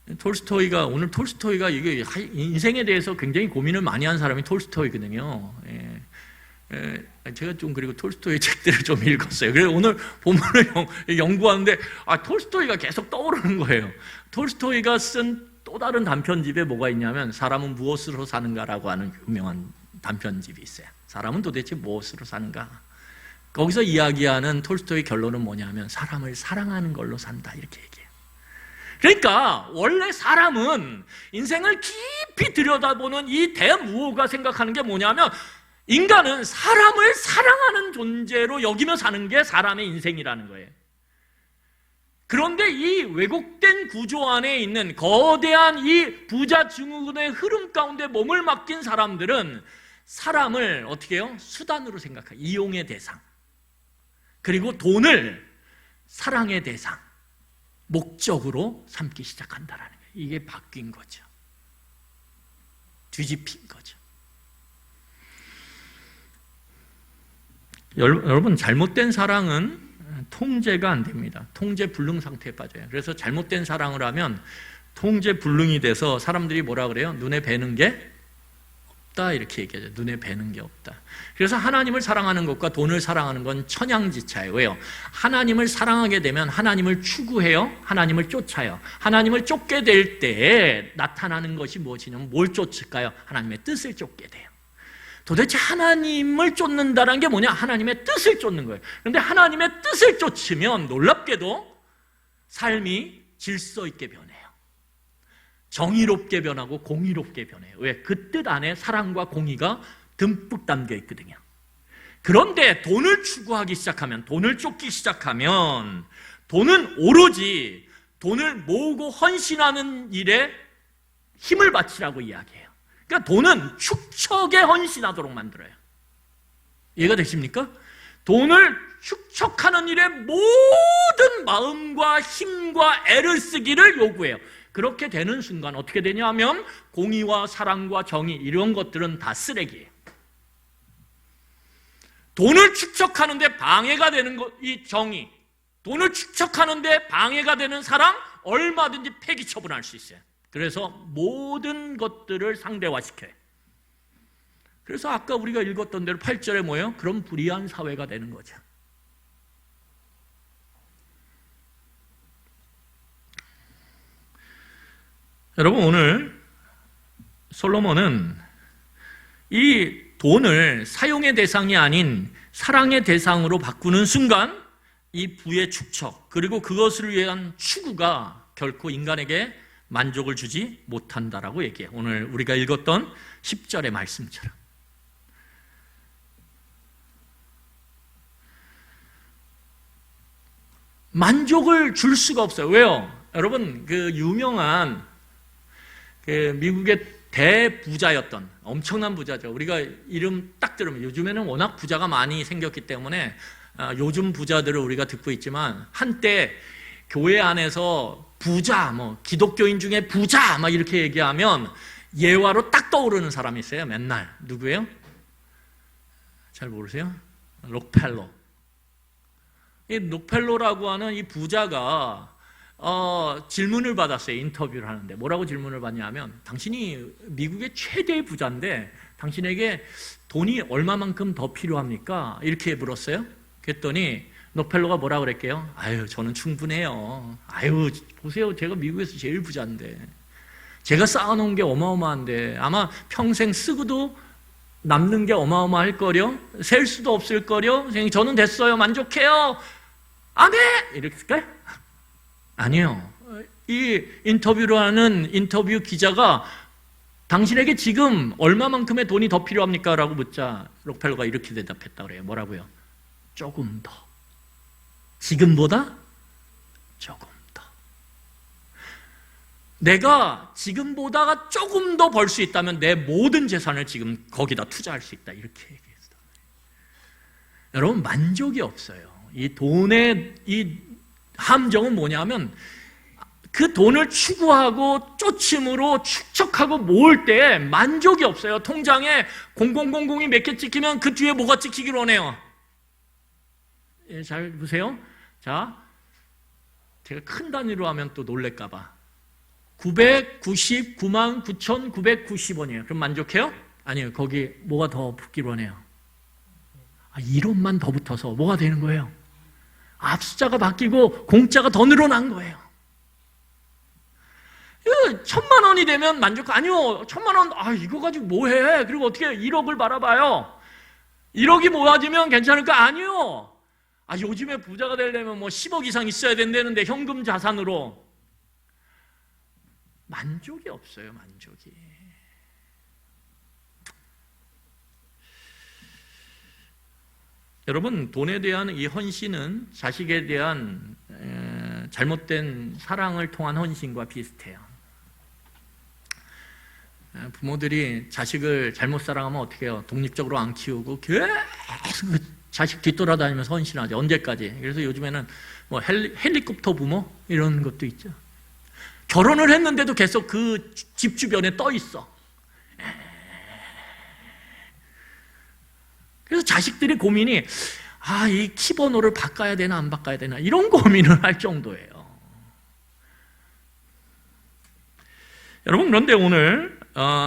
오늘 톨스토이가 이게 인생에 대해서 굉장히 고민을 많이 한 사람이 톨스토이거든요. 제가 좀 그리고 톨스토이 책들을 좀 읽었어요. 그래서 오늘 본문을 연구하는데 톨스토이가 계속 떠오르는 거예요. 톨스토이가 쓴 또 다른 단편집에 뭐가 있냐면 사람은 무엇으로 사는가라고 하는 유명한 단편집이 있어요. 사람은 도대체 무엇으로 사는가? 거기서 이야기하는 톨스토이 결론은 뭐냐면 사람을 사랑하는 걸로 산다 이렇게 얘기해요. 그러니까 원래 사람은 인생을 깊이 들여다보는 이 대무호가 생각하는 게 뭐냐면 인간은 사람을 사랑하는 존재로 여기며 사는 게 사람의 인생이라는 거예요. 그런데 이 왜곡된 구조 안에 있는 거대한 이 부자 증후군의 흐름 가운데 몸을 맡긴 사람들은 사람을 어떻게 해요? 수단으로 생각해요. 이용의 대상. 그리고 돈을 사랑의 대상, 목적으로 삼기 시작한다는 거예요. 이게 바뀐 거죠. 뒤집힌 거죠. 여러분, 잘못된 사랑은 통제가 안 됩니다. 통제 불능 상태에 빠져요. 그래서 잘못된 사랑을 하면 통제 불능이 돼서 사람들이 뭐라 그래요? 눈에 뵈는 게 없다 이렇게 얘기하죠. 눈에 뵈는 게 없다. 그래서 하나님을 사랑하는 것과 돈을 사랑하는 건 천양지차예요. 왜요? 하나님을 사랑하게 되면 하나님을 추구해요. 하나님을 쫓아요. 하나님을 쫓게 될 때에 나타나는 것이 무엇이냐면 뭘 쫓을까요? 하나님의 뜻을 쫓게 돼요. 도대체 하나님을 쫓는다는 게 뭐냐? 하나님의 뜻을 쫓는 거예요. 그런데 하나님의 뜻을 쫓으면 놀랍게도 삶이 질서 있게 변해요. 정의롭게 변하고 공의롭게 변해요. 왜? 그 뜻 안에 사랑과 공의가 듬뿍 담겨 있거든요. 그런데 돈을 추구하기 시작하면, 돈을 쫓기 시작하면 돈은 오로지 돈을 모으고 헌신하는 일에 힘을 바치라고 이야기해요. 그러니까 돈은 축척에 헌신하도록 만들어요. 이해가 되십니까? 돈을 축척하는 일에 모든 마음과 힘과 애를 쓰기를 요구해요. 그렇게 되는 순간 어떻게 되냐면 공의와 사랑과 정의 이런 것들은 다 쓰레기예요. 돈을 축척하는 데 방해가 되는 것, 이 정의, 돈을 축척하는 데 방해가 되는 사랑 얼마든지 폐기 처분할 수 있어요. 그래서 모든 것들을 상대화시켜요. 그래서 아까 우리가 읽었던 대로 8절에 뭐예요? 그런 불의한 사회가 되는 거죠. 여러분, 오늘 솔로몬은 이 돈을 사용의 대상이 아닌 사랑의 대상으로 바꾸는 순간 이 부의 축척 그리고 그것을 위한 추구가 결코 인간에게 만족을 주지 못한다라고 얘기해요. 오늘 우리가 읽었던 10절의 말씀처럼. 만족을 줄 수가 없어요. 왜요? 여러분, 그 유명한 그 미국의 대부자였던 엄청난 부자죠. 우리가 이름 딱 들으면 요즘에는 워낙 부자가 많이 생겼기 때문에 요즘 부자들을 우리가 듣고 있지만 한때 교회 안에서 부자, 뭐 기독교인 중에 부자 막 이렇게 얘기하면 예화로 딱 떠오르는 사람이 있어요. 맨날 누구예요? 잘 모르세요? 록펠러. 이 록펠러라고 하는 이 부자가 질문을 받았어요. 인터뷰를 하는데 뭐라고 질문을 받냐면 당신이 미국의 최대의 부자인데 당신에게 돈이 얼마만큼 더 필요합니까? 이렇게 물었어요. 그랬더니 록펠러가 뭐라 그랬게요? 아유, 저는 충분해요. 아유, 보세요. 제가 미국에서 제일 부자인데 제가 쌓아놓은 게 어마어마한데 아마 평생 쓰고도 남는 게 어마어마할 거려? 셀 수도 없을 거려? 저는 됐어요. 만족해요. 아멘! 이렇게 쓸까요? 아니요. 이 인터뷰를 하는 인터뷰 기자가 당신에게 지금 얼마만큼의 돈이 더 필요합니까? 라고 묻자 록펠러가 이렇게 대답했다 그래요. 뭐라고요? 조금 더. 지금보다 조금 더. 내가 지금보다가 조금 더 벌 수 있다면 내 모든 재산을 지금 거기다 투자할 수 있다. 이렇게 얘기했어요. 여러분, 만족이 없어요. 이 돈의 이 함정은 뭐냐면 그 돈을 추구하고 쫓음으로 축적하고 모을 때 만족이 없어요. 통장에 0000이 몇 개 찍히면 그 뒤에 뭐가 찍히기를 원해요. 예, 잘 보세요. 자, 제가 큰 단위로 하면 또 놀랄까 봐. 999만 9,990원이에요. 그럼 만족해요? 아니요. 거기 뭐가 더 붙기를 원해요. 1원만 더 붙어서 뭐가 되는 거예요? 앞 숫자가 바뀌고 공짜가 더 늘어난 거예요. 1,000만 원이 되면 만족? 아니요. 1,000만 원, 이거 가지고 뭐 해? 그리고 어떻게 1억을 바라봐요? 1억이 모아지면 괜찮을까? 아니요. 요즘에 부자가 되려면 뭐 10억 이상 있어야 된다는데 현금 자산으로. 만족이 없어요, 만족이. 여러분, 돈에 대한 이 헌신은 자식에 대한 잘못된 사랑을 통한 헌신과 비슷해요. 부모들이 자식을 잘못 사랑하면 어떻게 해요? 독립적으로 안 키우고 계속 그 자식 뒤돌아다니면서 헌신하죠. 언제까지? 그래서 요즘에는 뭐 헬리콥터 부모 이런 것도 있죠. 결혼을 했는데도 계속 그 집 주변에 떠 있어. 그래서 자식들이 고민이 이 키번호를 바꿔야 되나 안 바꿔야 되나 이런 고민을 할 정도예요. 여러분, 그런데 오늘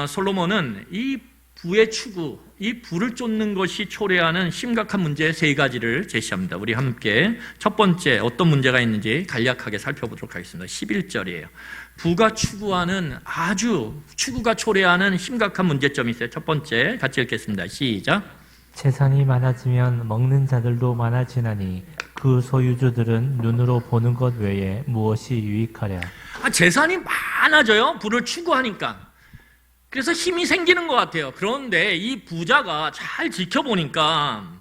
솔로몬은 이 부의 추구, 이 부를 쫓는 것이 초래하는 심각한 문제 3가지를 제시합니다. 우리 함께 첫 번째 어떤 문제가 있는지 간략하게 살펴보도록 하겠습니다. 11절이에요. 부가 추구하는 추구가 초래하는 심각한 문제점이 있어요. 첫 번째 같이 읽겠습니다. 시작. 재산이 많아지면 먹는 자들도 많아지나니 그 소유주들은 눈으로 보는 것 외에 무엇이 유익하랴. 재산이 많아져요. 부를 추구하니까. 그래서 힘이 생기는 것 같아요. 그런데 이 부자가 잘 지켜보니까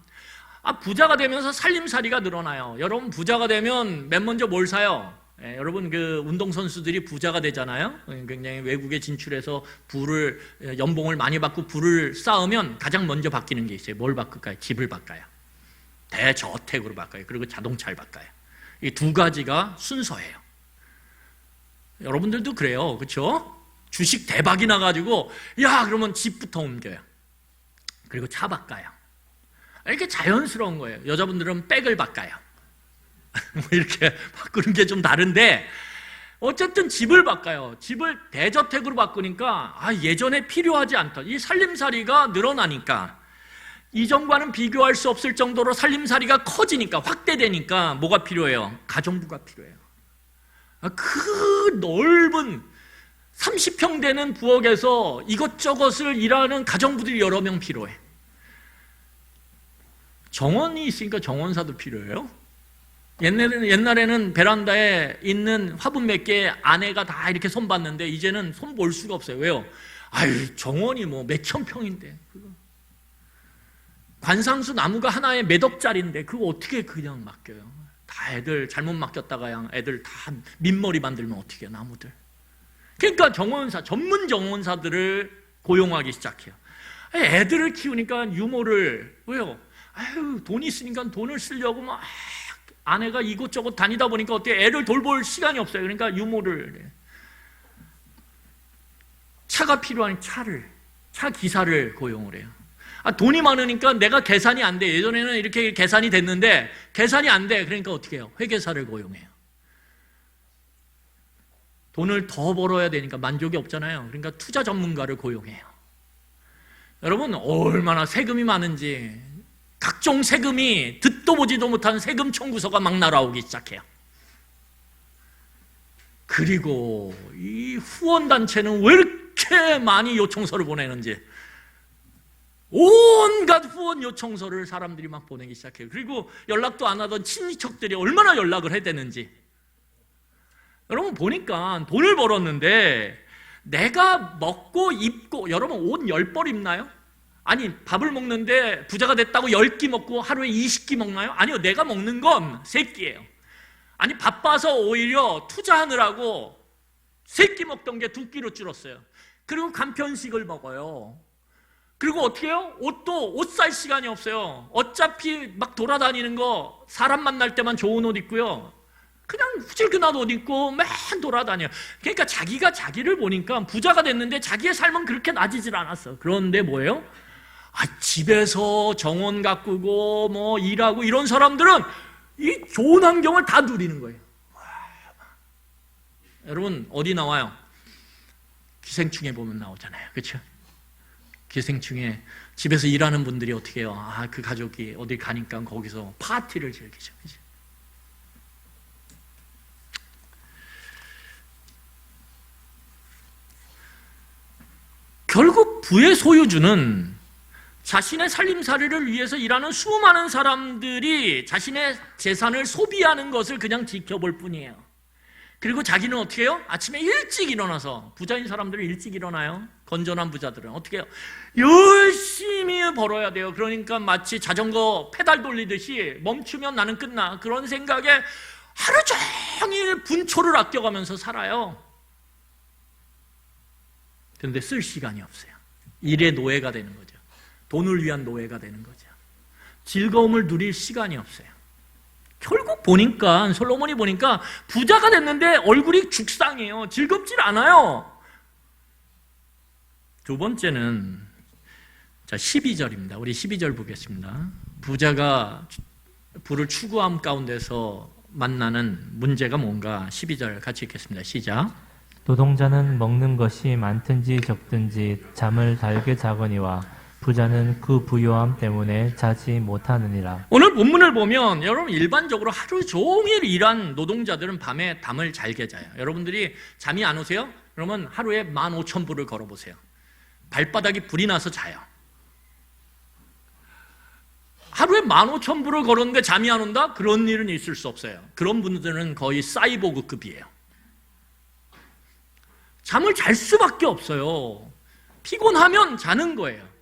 부자가 되면서 살림살이가 늘어나요. 여러분, 부자가 되면 맨 먼저 뭘 사요? 여러분, 그 운동선수들이 부자가 되잖아요. 굉장히 외국에 진출해서 연봉을 많이 받고 부를 쌓으면 가장 먼저 바뀌는 게 있어요. 뭘 바꿀까요? 집을 바꿔요. 대저택으로 바꿔요. 그리고 자동차를 바꿔요. 이 2가지가 순서예요. 여러분들도 그래요. 그렇죠? 주식 대박이 나가지고 그러면 집부터 옮겨요. 그리고 차 바꿔요. 이렇게 자연스러운 거예요. 여자분들은 백을 바꿔요. 이렇게 바꾸는 게 좀 다른데 어쨌든 집을 바꿔요. 집을 대저택으로 바꾸니까 예전에 필요하지 않던 이 살림살이가 늘어나니까 이전과는 비교할 수 없을 정도로 살림살이가 커지니까 확대되니까 뭐가 필요해요? 가정부가 필요해요. 그 넓은 30평 되는 부엌에서 이것저것을 일하는 가정부들이 여러 명 필요해. 정원이 있으니까 정원사도 필요해요. 옛날에는 베란다에 있는 화분 몇 개 아내가 다 이렇게 손 봤는데 이제는 손 볼 수가 없어요. 왜요? 정원이 뭐 몇천 평인데 관상수 나무가 하나에 몇 억짜리인데 그거 어떻게 그냥 맡겨요? 다 애들 잘못 맡겼다가 애들 다 민머리 만들면 어떻게 해요, 나무들. 그러니까 전문 정원사들을 고용하기 시작해요. 애들을 키우니까 유모를, 왜요? 돈이 있으니까 돈을 쓰려고 막 아내가 이곳저곳 다니다 보니까 어떻게 애를 돌볼 시간이 없어요. 그러니까 유모를. 차가 필요하니 차 기사를 고용을 해요. 돈이 많으니까 내가 계산이 안 돼. 예전에는 이렇게 계산이 됐는데 계산이 안 돼. 그러니까 어떻게 해요? 회계사를 고용해요. 돈을 더 벌어야 되니까 만족이 없잖아요. 그러니까 투자 전문가를 고용해요. 여러분, 얼마나 세금이 많은지 각종 세금이 듣도 보지도 못한 세금 청구서가 막 날아오기 시작해요. 그리고 이 후원단체는 왜 이렇게 많이 요청서를 보내는지 온갖 후원 요청서를 사람들이 막 보내기 시작해요. 그리고 연락도 안 하던 친인척들이 얼마나 연락을 해야 되는지. 여러분, 보니까 돈을 벌었는데 내가 먹고 입고, 여러분 옷 10벌 입나요? 아니, 밥을 먹는데 부자가 됐다고 10끼 먹고 하루에 20끼 먹나요? 아니요, 내가 먹는 건 3끼예요. 아니, 바빠서 오히려 투자하느라고 3끼 먹던 게 2끼로 줄었어요. 그리고 간편식을 먹어요. 그리고 어떻게 해요? 옷 살 시간이 없어요. 어차피 막 돌아다니는 거 사람 만날 때만 좋은 옷 입고요. 그냥 후질근한 옷 입고 맨 돌아다녀요. 그러니까 자기가 자기를 보니까 부자가 됐는데 자기의 삶은 그렇게 나아지질 않았어. 그런데 뭐예요? 집에서 정원 가꾸고 뭐 일하고 이런 사람들은 이 좋은 환경을 다 누리는 거예요. 여러분 어디 나와요? 기생충에 보면 나오잖아요. 그렇죠? 기생충에 집에서 일하는 분들이 어떻게 해요? 그 가족이 어디 가니까 거기서 파티를 즐기죠. 그렇죠? 결국 부의 소유주는 자신의 살림살이를 위해서 일하는 수많은 사람들이 자신의 재산을 소비하는 것을 그냥 지켜볼 뿐이에요. 그리고 자기는 어떻게 해요? 아침에 일찍 일어나서, 부자인 사람들은 일찍 일어나요. 건전한 부자들은 어떻게 해요? 열심히 벌어야 돼요. 그러니까 마치 자전거 페달 돌리듯이 멈추면 나는 끝나, 그런 생각에 하루 종일 분초를 아껴가면서 살아요. 그런데 쓸 시간이 없어요. 일의 노예가 되는 거죠. 돈을 위한 노예가 되는 거죠. 즐거움을 누릴 시간이 없어요. 결국 보니까, 솔로몬이 보니까 부자가 됐는데 얼굴이 죽상이에요. 즐겁질 않아요. 두 번째는 12절입니다. 우리 12절 보겠습니다. 부자가 부를 추구함 가운데서 만나는 문제가 뭔가 12절 같이 읽겠습니다. 시작. 노동자는 먹는 것이 많든지 적든지 잠을 달게 자거니와 부자는 그 부요함 때문에 자지 못하느니라. 오늘 본문을 보면 여러분 일반적으로 하루 종일 일한 노동자들은 밤에 잠을 잘게 자요. 여러분들이 잠이 안 오세요? 그러면 하루에 15,000불을 걸어보세요. 발바닥이 불이 나서 자요. 하루에 15,000불을 걸었는데 잠이 안 온다? 그런 일은 있을 수 없어요. 그런 분들은 거의 사이보그급이에요. 잠을 잘 수밖에 없어요. 피곤하면 자는 거예요.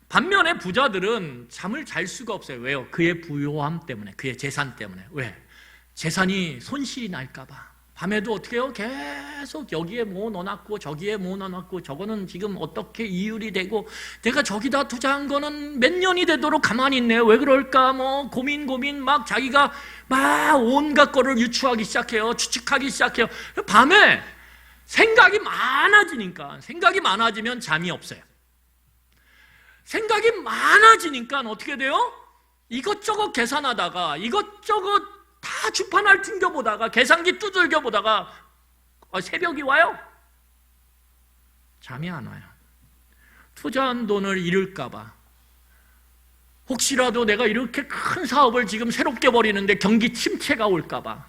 반면에 부자들은 잠을 잘 수가 없어요. 왜요? 그의 부요함 때문에, 그의 재산 때문에. 왜? 재산이 손실이 날까 봐. 밤에도 어떻게 해요? 계속 여기에 뭐 넣어놨고 저기에 뭐 넣어놨고 저거는 지금 어떻게 이율이 되고 내가 저기다 투자한 거는 몇 년이 되도록 가만히 있네요. 왜 그럴까? 뭐 고민 막 자기가 막 온갖 거를 유추하기 시작해요. 추측하기 시작해요. 밤에 생각이 많아지면 잠이 없어요. 생각이 많아지니까 어떻게 돼요? 이것저것 계산하다가 이것저것 다 주판을 튕겨보다가 계산기 두들겨 보다가 새벽이 와요. 잠이 안 와요. 투자한 돈을 잃을까 봐. 혹시라도 내가 이렇게 큰 사업을 지금 새롭게 벌이는데 경기 침체가 올까 봐.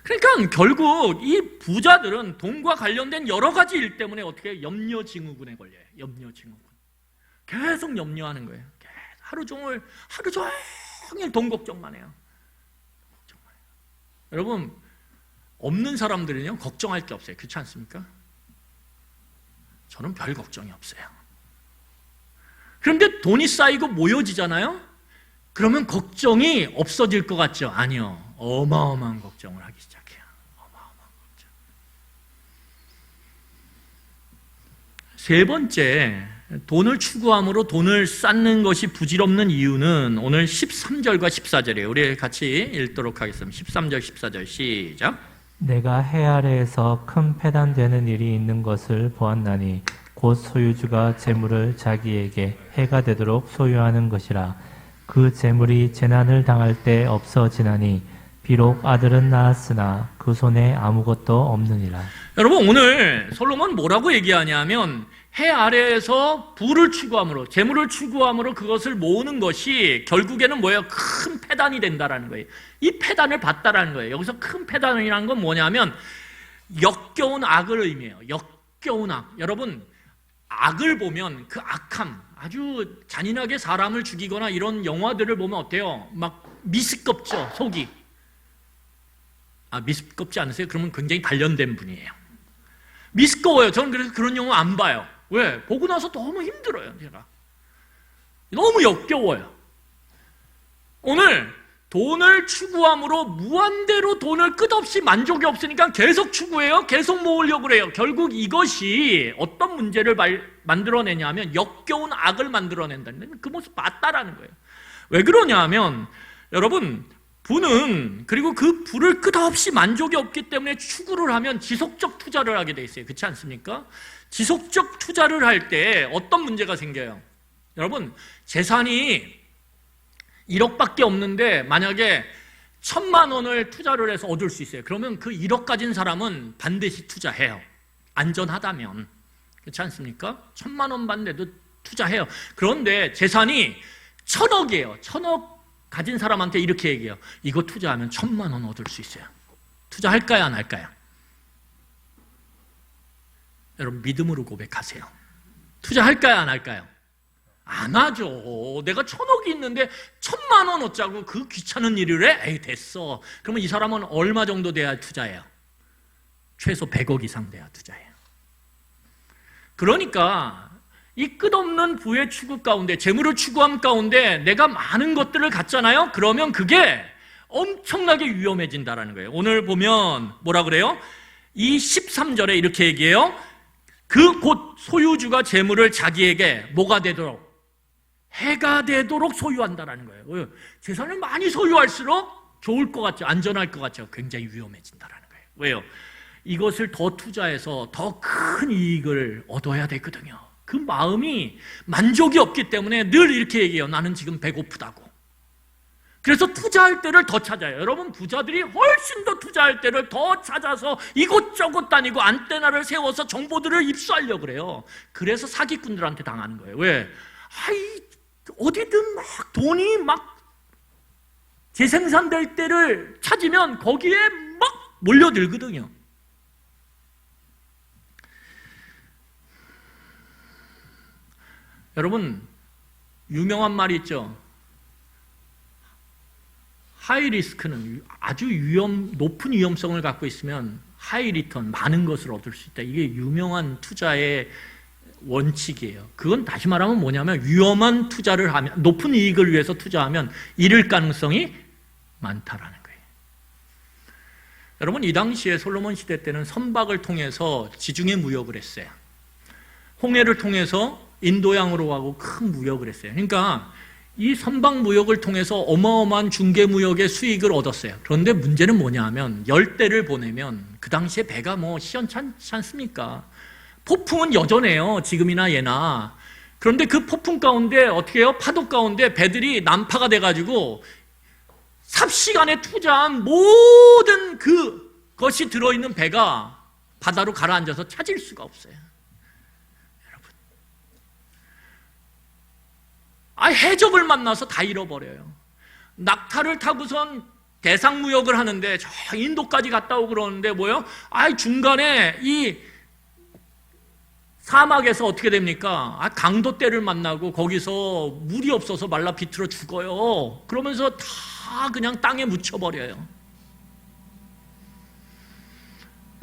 그러니까 결국 이 부자들은 돈과 관련된 여러 가지 일 때문에 어떻게 염려증후군에 걸려요. 염려증후군. 계속 염려하는 거예요. 하루 종일 돈 걱정만 해요. 여러분, 없는 사람들은요 걱정할 게 없어요. 그렇지 않습니까? 저는 별 걱정이 없어요. 그런데 돈이 쌓이고 모여지잖아요? 그러면 걱정이 없어질 것 같죠? 아니요. 어마어마한 걱정을 하기 시작해요. 어마어마한 걱정. 세 번째, 돈을 추구함으로 돈을 쌓는 것이 부질없는 이유는 오늘 13절과 14절이에요. 우리 같이 읽도록 하겠습니다. 13절, 14절 시작. 내가 해 아래에서 큰 패단되는 일이 있는 것을 보았나니 곧 소유주가 재물을 자기에게 해가 되도록 소유하는 것이라. 그 재물이 재난을 당할 때 없어지나니 비록 아들은 낳았으나 그 손에 아무것도 없느니라. 여러분, 오늘 솔로몬 뭐라고 얘기하냐면 해 아래에서 부를 추구함으로, 재물을 추구함으로 그것을 모으는 것이 결국에는 뭐예요? 큰 패단이 된다라는 거예요. 이 패단을 봤다라는 거예요. 여기서 큰 패단이라는 건 뭐냐면 역겨운 악을 의미해요. 역겨운 악. 여러분, 악을 보면 그 악함, 아주 잔인하게 사람을 죽이거나 이런 영화들을 보면 어때요? 막 미스껍죠, 속이. 미스껍지 않으세요? 그러면 굉장히 단련된 분이에요. 미스꺼워요. 저는 그래서 그런 영화 안 봐요. 왜? 보고 나서 너무 힘들어요, 제가. 너무 역겨워요. 오늘 돈을 추구함으로 무한대로 돈을 끝없이 만족이 없으니까 계속 추구해요. 계속 모으려고 그래요. 결국 이것이 어떤 문제를 만들어내냐면 역겨운 악을 만들어낸다는 그 모습 맞다라는 거예요. 왜 그러냐 하면 여러분 부는 그리고 그 부를 끝없이 만족이 없기 때문에 추구를 하면 지속적 투자를 하게 돼 있어요. 그렇지 않습니까? 지속적 투자를 할 때 어떤 문제가 생겨요? 여러분 재산이 1억밖에 없는데 만약에 1,000만 원을 투자를 해서 얻을 수 있어요. 그러면 그 1억 가진 사람은 반드시 투자해요. 안전하다면. 그렇지 않습니까? 1,000만 원 받는데도 투자해요. 그런데 재산이 1,000억이에요. 1,000억 가진 사람한테 이렇게 얘기해요. 이거 투자하면 1,000만 원 얻을 수 있어요. 투자할까요? 안 할까요? 여러분 믿음으로 고백하세요. 투자할까요? 안 할까요? 안 하죠. 내가 1,000억이 있는데 1,000만 원 얻자고 그 귀찮은 일을 해? 에이 됐어. 그러면 이 사람은 얼마 정도 돼야 투자해요? 최소 100억 이상 돼야 투자해요. 그러니까 이 끝없는 부의 추구 가운데 재물을 추구함 가운데 내가 많은 것들을 갖잖아요. 그러면 그게 엄청나게 위험해진다는 거예요. 오늘 보면 뭐라 그래요? 이 13절에 이렇게 얘기해요. 그 곧 소유주가 재물을 자기에게 뭐가 되도록? 해가 되도록 소유한다는 거예요. 재산을 많이 소유할수록 좋을 것 같죠. 안전할 것 같죠. 굉장히 위험해진다는 거예요. 왜요? 이것을 더 투자해서 더 큰 이익을 얻어야 되거든요. 그 마음이 만족이 없기 때문에 늘 이렇게 얘기해요. 나는 지금 배고프다고. 그래서 투자할 때를 더 찾아요. 여러분 부자들이 훨씬 더 투자할 때를 더 찾아서 이곳저곳 다니고 안테나를 세워서 정보들을 입수하려고 그래요. 그래서 사기꾼들한테 당하는 거예요. 왜? 어디든 막 돈이 막 재생산될 때를 찾으면 거기에 막 몰려들거든요. 여러분 유명한 말이 있죠. 하이 리스크는 아주 높은 위험성을 갖고 있으면 하이 리턴, 많은 것을 얻을 수 있다. 이게 유명한 투자의 원칙이에요. 그건 다시 말하면 뭐냐면 위험한 투자를 하면, 높은 이익을 위해서 투자하면 잃을 가능성이 많다라는 거예요. 여러분 이 당시에 솔로몬 시대 때는 선박을 통해서 지중해 무역을 했어요. 홍해를 통해서 인도양으로 가고 큰 무역을 했어요. 그러니까 이 선박 무역을 통해서 어마어마한 중개 무역의 수익을 얻었어요. 그런데 문제는 뭐냐 하면 열대를 보내면 그 당시에 배가 뭐 시원찮지 않습니까? 폭풍은 여전해요. 지금이나 예나. 그런데 그 폭풍 가운데 어떻게 해요? 파도 가운데 배들이 난파가 돼가지고 삽시간에 투자한 모든 그것이 들어있는 배가 바다로 가라앉아서 찾을 수가 없어요. 해적을 만나서 다 잃어버려요. 낙타를 타고선 대상무역을 하는데 저 인도까지 갔다 오고 그러는데 뭐요? 중간에 이 사막에서 어떻게 됩니까? 강도떼를 만나고 거기서 물이 없어서 말라 비틀어 죽어요. 그러면서 다 그냥 땅에 묻혀버려요.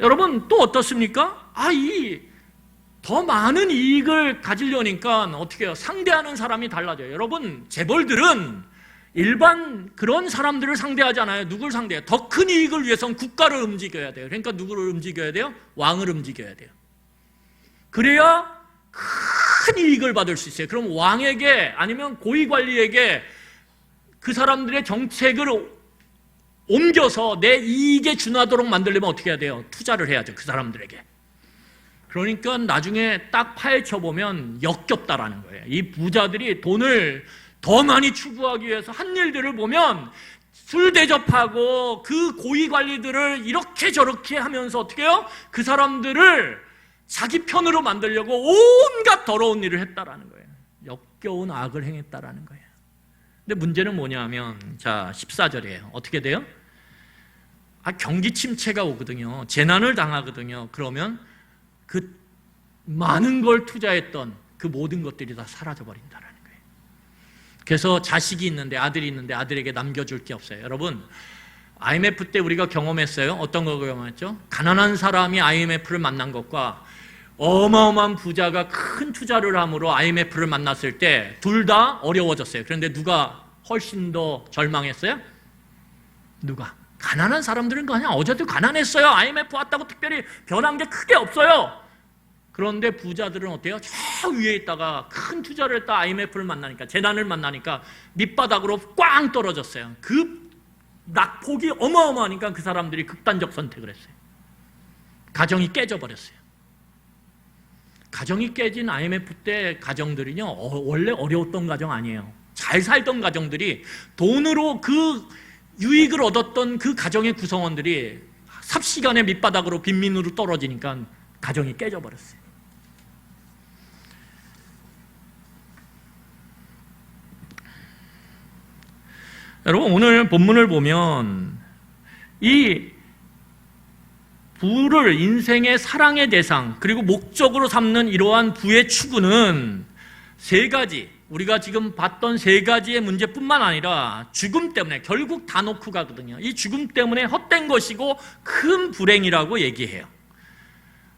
여러분 또 어떻습니까? 더 많은 이익을 가지려니까 어떻게 해요? 상대하는 사람이 달라져요. 여러분 재벌들은 일반 그런 사람들을 상대하지 않아요. 누굴 상대해요? 더 큰 이익을 위해서는 국가를 움직여야 돼요. 그러니까 누구를 움직여야 돼요? 왕을 움직여야 돼요. 그래야 큰 이익을 받을 수 있어요. 그럼 왕에게 아니면 고위관리에게 그 사람들의 정책을 옮겨서 내 이익에 준하도록 만들려면 어떻게 해야 돼요? 투자를 해야죠. 그 사람들에게. 그러니까 나중에 딱 파헤쳐보면 역겹다라는 거예요. 이 부자들이 돈을 더 많이 추구하기 위해서 한 일들을 보면 술 대접하고 그 고위관리들을 이렇게 저렇게 하면서 어떻게 해요? 그 사람들을 자기 편으로 만들려고 온갖 더러운 일을 했다라는 거예요. 역겨운 악을 행했다라는 거예요. 근데 문제는 뭐냐면 자 14절이에요. 어떻게 돼요? 경기 침체가 오거든요. 재난을 당하거든요. 그러면 그 많은 걸 투자했던 그 모든 것들이 다 사라져버린다는 거예요. 그래서 자식이 있는데 아들이 있는데 아들에게 남겨줄 게 없어요. 여러분 IMF 때 우리가 경험했어요. 어떤 걸 경험했죠? 가난한 사람이 IMF를 만난 것과 어마어마한 부자가 큰 투자를 함으로 IMF를 만났을 때 둘 다 어려워졌어요. 그런데 누가 훨씬 더 절망했어요? 누가? 가난한 사람들은 그냥 어제도 가난했어요. IMF 왔다고 특별히 변한 게 크게 없어요. 그런데 부자들은 어때요? 저 위에 있다가 큰 투자를 했다 IMF를 만나니까, 재난을 만나니까 밑바닥으로 꽝 떨어졌어요. 그 낙폭이 어마어마하니까 그 사람들이 극단적 선택을 했어요. 가정이 깨져버렸어요. 가정이 깨진 IMF 때 가정들이요, 원래 어려웠던 가정 아니에요. 잘 살던 가정들이 돈으로 그 유익을 얻었던 그 가정의 구성원들이 삽시간에 밑바닥으로 빈민으로 떨어지니까 가정이 깨져버렸어요. 여러분, 오늘 본문을 보면 이 부를 인생의 사랑의 대상 그리고 목적으로 삼는 이러한 부의 추구는 세 가지, 우리가 지금 봤던 세 가지의 문제뿐만 아니라 죽음 때문에, 결국 다 놓고 가거든요. 이 죽음 때문에 헛된 것이고 큰 불행이라고 얘기해요.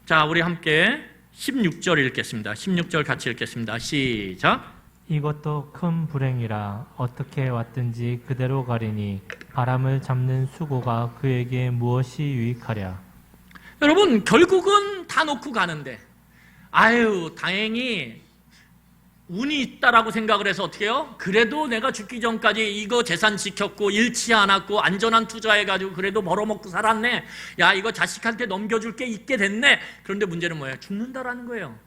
자, 우리 함께 16절 읽겠습니다. 16절 같이 읽겠습니다. 시작. 이것도 큰 불행이라 어떻게 왔든지 그대로 가리니 바람을 잡는 수고가 그에게 무엇이 유익하랴. 여러분, 결국은 다 놓고 가는데, 아유, 다행히 운이 있다라고 생각을 해서 어떻게 해요? 그래도 내가 죽기 전까지 이거 재산 지켰고 잃지 않았고 안전한 투자해가지고 그래도 벌어먹고 살았네. 야, 이거 자식한테 넘겨줄 게 있게 됐네. 그런데 문제는 뭐예요? 죽는다라는 거예요.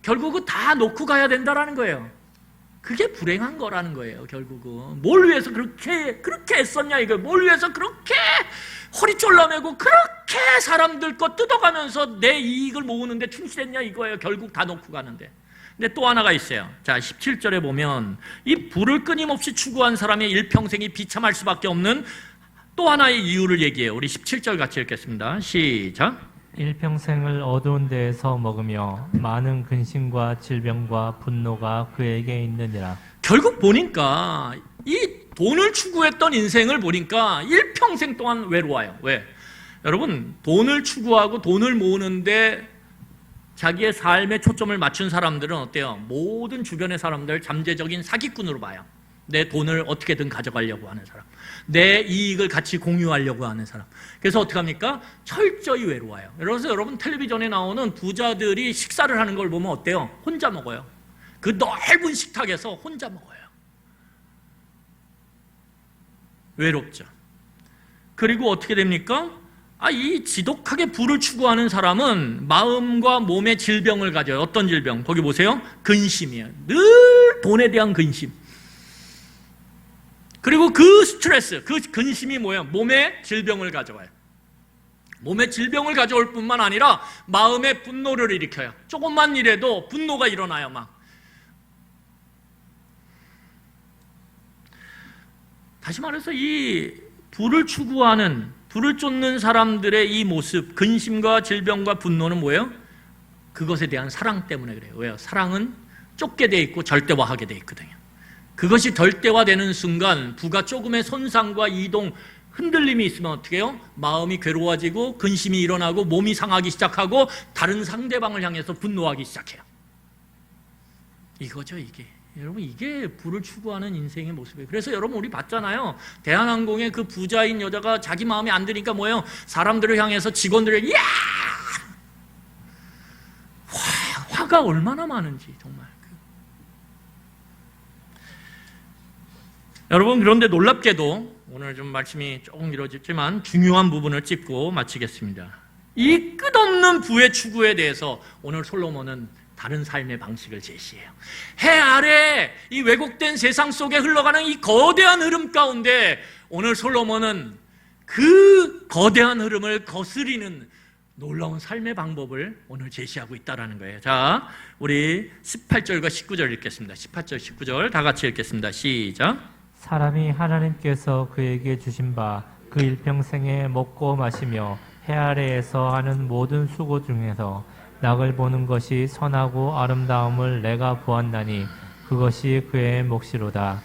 결국은 다 놓고 가야 된다라는 거예요. 그게 불행한 거라는 거예요. 결국은 뭘 위해서 그렇게 애썼냐 이거. 뭘 위해서 그렇게 허리 졸라매고 그렇게 사람들 거 뜯어가면서 내 이익을 모으는데 충실했냐 이거예요. 결국 다 놓고 가는데. 근데 또 하나가 있어요. 자, 17절에 보면 이 부를 끊임없이 추구한 사람의 일평생이 비참할 수밖에 없는 또 하나의 이유를 얘기해요. 우리 17절 같이 읽겠습니다. 시작. 일평생을 어두운 데에서 먹으며 많은 근심과 질병과 분노가 그에게 있느니라. 결국 보니까 이 돈을 추구했던 인생을 보니까 일평생 동안 외로워요. 왜? 여러분, 돈을 추구하고 돈을 모으는데 자기의 삶에 초점을 맞춘 사람들은 어때요? 모든 주변의 사람들 잠재적인 사기꾼으로 봐요. 내 돈을 어떻게든 가져가려고 하는 사람, 내 이익을 같이 공유하려고 하는 사람. 그래서 어떻게 합니까? 철저히 외로워요. 그래서 여러분, 텔레비전에 나오는 부자들이 식사를 하는 걸 보면 어때요? 혼자 먹어요. 그 넓은 식탁에서 혼자 먹어요. 외롭죠. 그리고 어떻게 됩니까? 이 지독하게 부를 추구하는 사람은 마음과 몸의 질병을 가져요. 어떤 질병? 거기 보세요. 근심이에요. 늘 돈에 대한 근심. 그리고 그 스트레스, 그 근심이 뭐예요? 몸에 질병을 가져와요. 몸에 질병을 가져올 뿐만 아니라 마음의 분노를 일으켜요. 조금만 일해도 분노가 일어나요. 막. 다시 말해서 이 부를 추구하는, 부를 쫓는 사람들의 이 모습, 근심과 질병과 분노는 뭐예요? 그것에 대한 사랑 때문에 그래요. 왜요? 사랑은 쫓게 돼 있고 절대화하게 돼 있거든요. 그것이 절대화되는 순간 부가 조금의 손상과 이동, 흔들림이 있으면 어떻게 해요? 마음이 괴로워지고 근심이 일어나고 몸이 상하기 시작하고 다른 상대방을 향해서 분노하기 시작해요. 이거죠, 이게. 여러분, 이게 부를 추구하는 인생의 모습이에요. 그래서 여러분, 우리 봤잖아요. 대한항공의 그 부자인 여자가 자기 마음에 안 드니까 뭐예요? 사람들을 향해서 직원들에게 야! 화가 얼마나 많은지 정말. 여러분, 그런데 놀랍게도 오늘 좀 말씀이 조금 길어졌지만 중요한 부분을 짚고 마치겠습니다. 이 끝없는 부의 추구에 대해서 오늘 솔로몬은 다른 삶의 방식을 제시해요. 해 아래 이 왜곡된 세상 속에 흘러가는 이 거대한 흐름 가운데 오늘 솔로몬은 그 거대한 흐름을 거스리는 놀라운 삶의 방법을 오늘 제시하고 있다는 거예요. 자, 우리 18절과 19절 읽겠습니다. 18절, 19절 다 같이 읽겠습니다. 시작. 사람이 하나님께서 그에게 주신 바 그 일평생에 먹고 마시며 해 아래에서 하는 모든 수고 중에서 낙을 보는 것이 선하고 아름다움을 내가 보았나니 그것이 그의 몫이로다.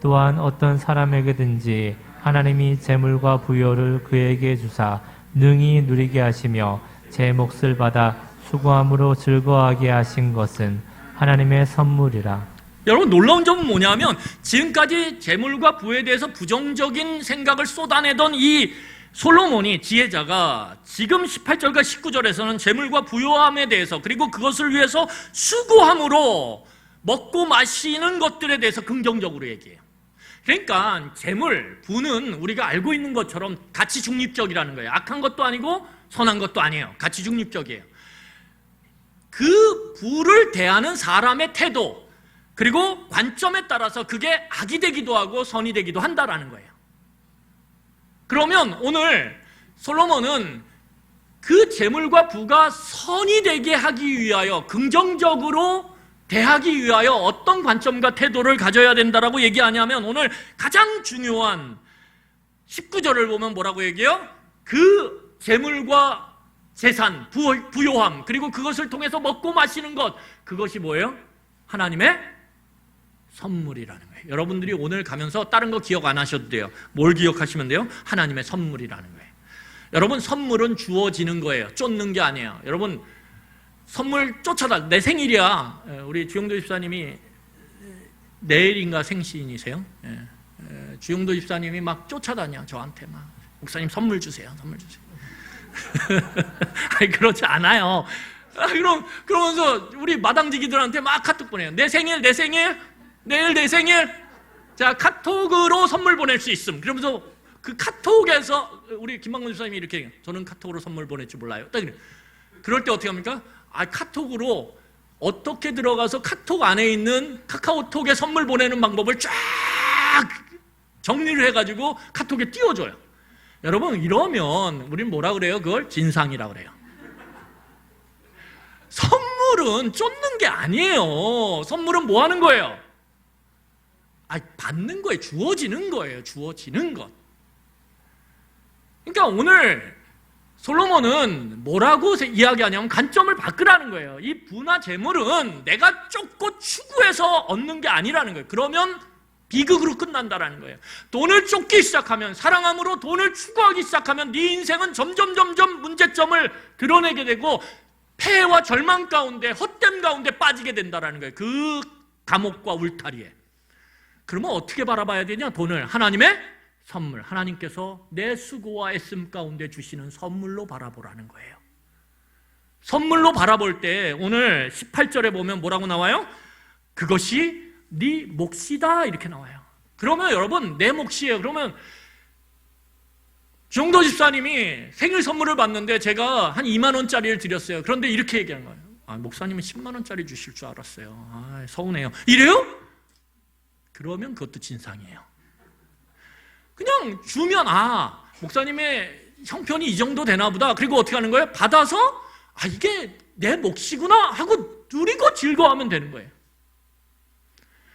또한 어떤 사람에게든지 하나님이 재물과 부여를 그에게 주사 능히 누리게 하시며 제 몫을 받아 수고함으로 즐거워하게 하신 것은 하나님의 선물이라. 여러분 놀라운 점은 뭐냐면 지금까지 재물과 부에 대해서 부정적인 생각을 쏟아내던 이 솔로몬이 지혜자가 지금 18절과 19절에서는 재물과 부요함에 대해서 그리고 그것을 위해서 수고함으로 먹고 마시는 것들에 대해서 긍정적으로 얘기해요. 그러니까 재물, 부는 우리가 알고 있는 것처럼 가치 중립적이라는 거예요. 악한 것도 아니고 선한 것도 아니에요. 가치 중립적이에요. 그 부를 대하는 사람의 태도 그리고 관점에 따라서 그게 악이 되기도 하고 선이 되기도 한다라는 거예요. 그러면 오늘 솔로몬은 그 재물과 부가 선이 되게 하기 위하여 긍정적으로 대하기 위하여 어떤 관점과 태도를 가져야 된다라고 얘기하냐면 오늘 가장 중요한 19절을 보면 뭐라고 얘기해요? 그 재물과 재산, 부요함 그리고 그것을 통해서 먹고 마시는 것 그것이 뭐예요? 하나님의 선물이라는 거예요. 여러분들이 오늘 가면서 다른 거 기억 안 하셔도 돼요. 뭘 기억하시면 돼요? 하나님의 선물이라는 거예요. 여러분 선물은 주어지는 거예요. 쫓는 게 아니에요. 여러분 선물 쫓아다 내 생일이야. 우리 주영도 집사님이 내일인가 생신이세요? 주영도 집사님이 막 쫓아다녀 저한테 막 목사님 선물 주세요. 선물 주세요. 아니 그렇지 않아요. 그러면서 우리 마당지기들한테 막 카톡 보내요. 내 생일 내일 내 생일 자 카톡으로 선물 보낼 수 있음. 그러면서 그 카톡에서 우리 김방문 집사님이 이렇게 해요. 저는 카톡으로 선물 보낼 줄 몰라요. 딱 그래요. 그럴 때 어떻게 합니까? 카톡으로 어떻게 들어가서 카톡 안에 있는 카카오톡에 선물 보내는 방법을 쫙 정리를 해가지고 카톡에 띄워줘요. 여러분 이러면 우리는 뭐라 그래요? 그걸 진상이라 그래요. 선물은 쫓는 게 아니에요. 선물은 뭐 하는 거예요? 받는 거예요. 주어지는 거예요. 주어지는 것. 그러니까 오늘 솔로몬은 뭐라고 이야기하냐면 관점을 바꾸라는 거예요. 이 부나 재물은 내가 쫓고 추구해서 얻는 게 아니라는 거예요. 그러면 비극으로 끝난다라는 거예요. 돈을 쫓기 시작하면 사랑함으로 돈을 추구하기 시작하면 네 인생은 점점 문제점을 드러내게 되고 폐해와 절망 가운데 헛됨 가운데 빠지게 된다라는 거예요. 그 감옥과 울타리에. 그러면 어떻게 바라봐야 되냐? 돈을 하나님의 선물, 하나님께서 내 수고와 애씀 가운데 주시는 선물로 바라보라는 거예요. 선물로 바라볼 때 오늘 18절에 보면 뭐라고 나와요? 그것이 네 몫이다 이렇게 나와요. 그러면 여러분 내 몫이에요. 그러면 주영도 집사님이 생일 선물을 받는데 제가 한 2만 원짜리를 드렸어요. 그런데 이렇게 얘기하는 거예요. 목사님은 10만 원짜리 주실 줄 알았어요. 서운해요. 이래요? 그러면 그것도 진상이에요. 그냥 주면 목사님의 형편이 이 정도 되나 보다. 그리고 어떻게 하는 거예요? 받아서 이게 내 몫이구나 하고 누리고 즐거워하면 되는 거예요.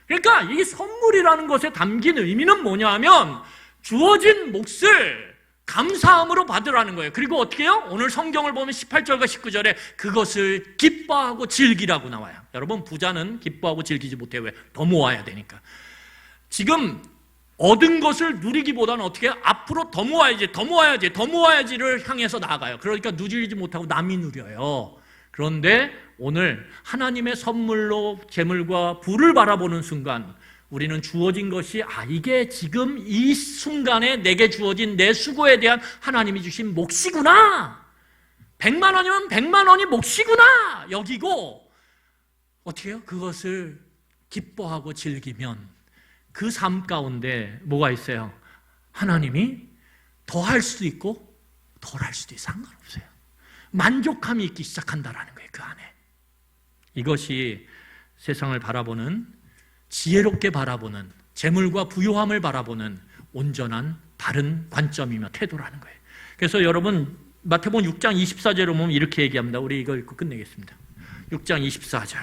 그러니까 이 선물이라는 것에 담긴 의미는 뭐냐 하면 주어진 몫을 감사함으로 받으라는 거예요. 그리고 어떻게 해요? 오늘 성경을 보면 18절과 19절에 그것을 기뻐하고 즐기라고 나와요. 여러분 부자는 기뻐하고 즐기지 못해요. 왜? 더 모아야 되니까. 지금 얻은 것을 누리기보다는 어떻게 해요? 앞으로 더 모아야지를 향해서 나아가요. 그러니까 누리지 못하고 남이 누려요. 그런데 오늘 하나님의 선물로 재물과 부를 바라보는 순간 우리는 주어진 것이 이게 지금 이 순간에 내게 주어진 내 수고에 대한 하나님이 주신 몫이구나. 100만 원이면 100만 원이 몫이구나 여기고 어떻게 해요? 그것을 기뻐하고 즐기면 그 삶 가운데 뭐가 있어요? 하나님이 더 할 수도 있고 덜 할 수도 상관없어요. 만족함이 있기 시작한다라는 거예요. 그 안에. 이것이 세상을 바라보는 지혜롭게 바라보는 재물과 부요함을 바라보는 온전한 바른 관점이며 태도라는 거예요. 그래서 여러분 마태복음 6장 24절에 보면 이렇게 얘기합니다. 우리 이거 읽고 끝내겠습니다. 6장 24절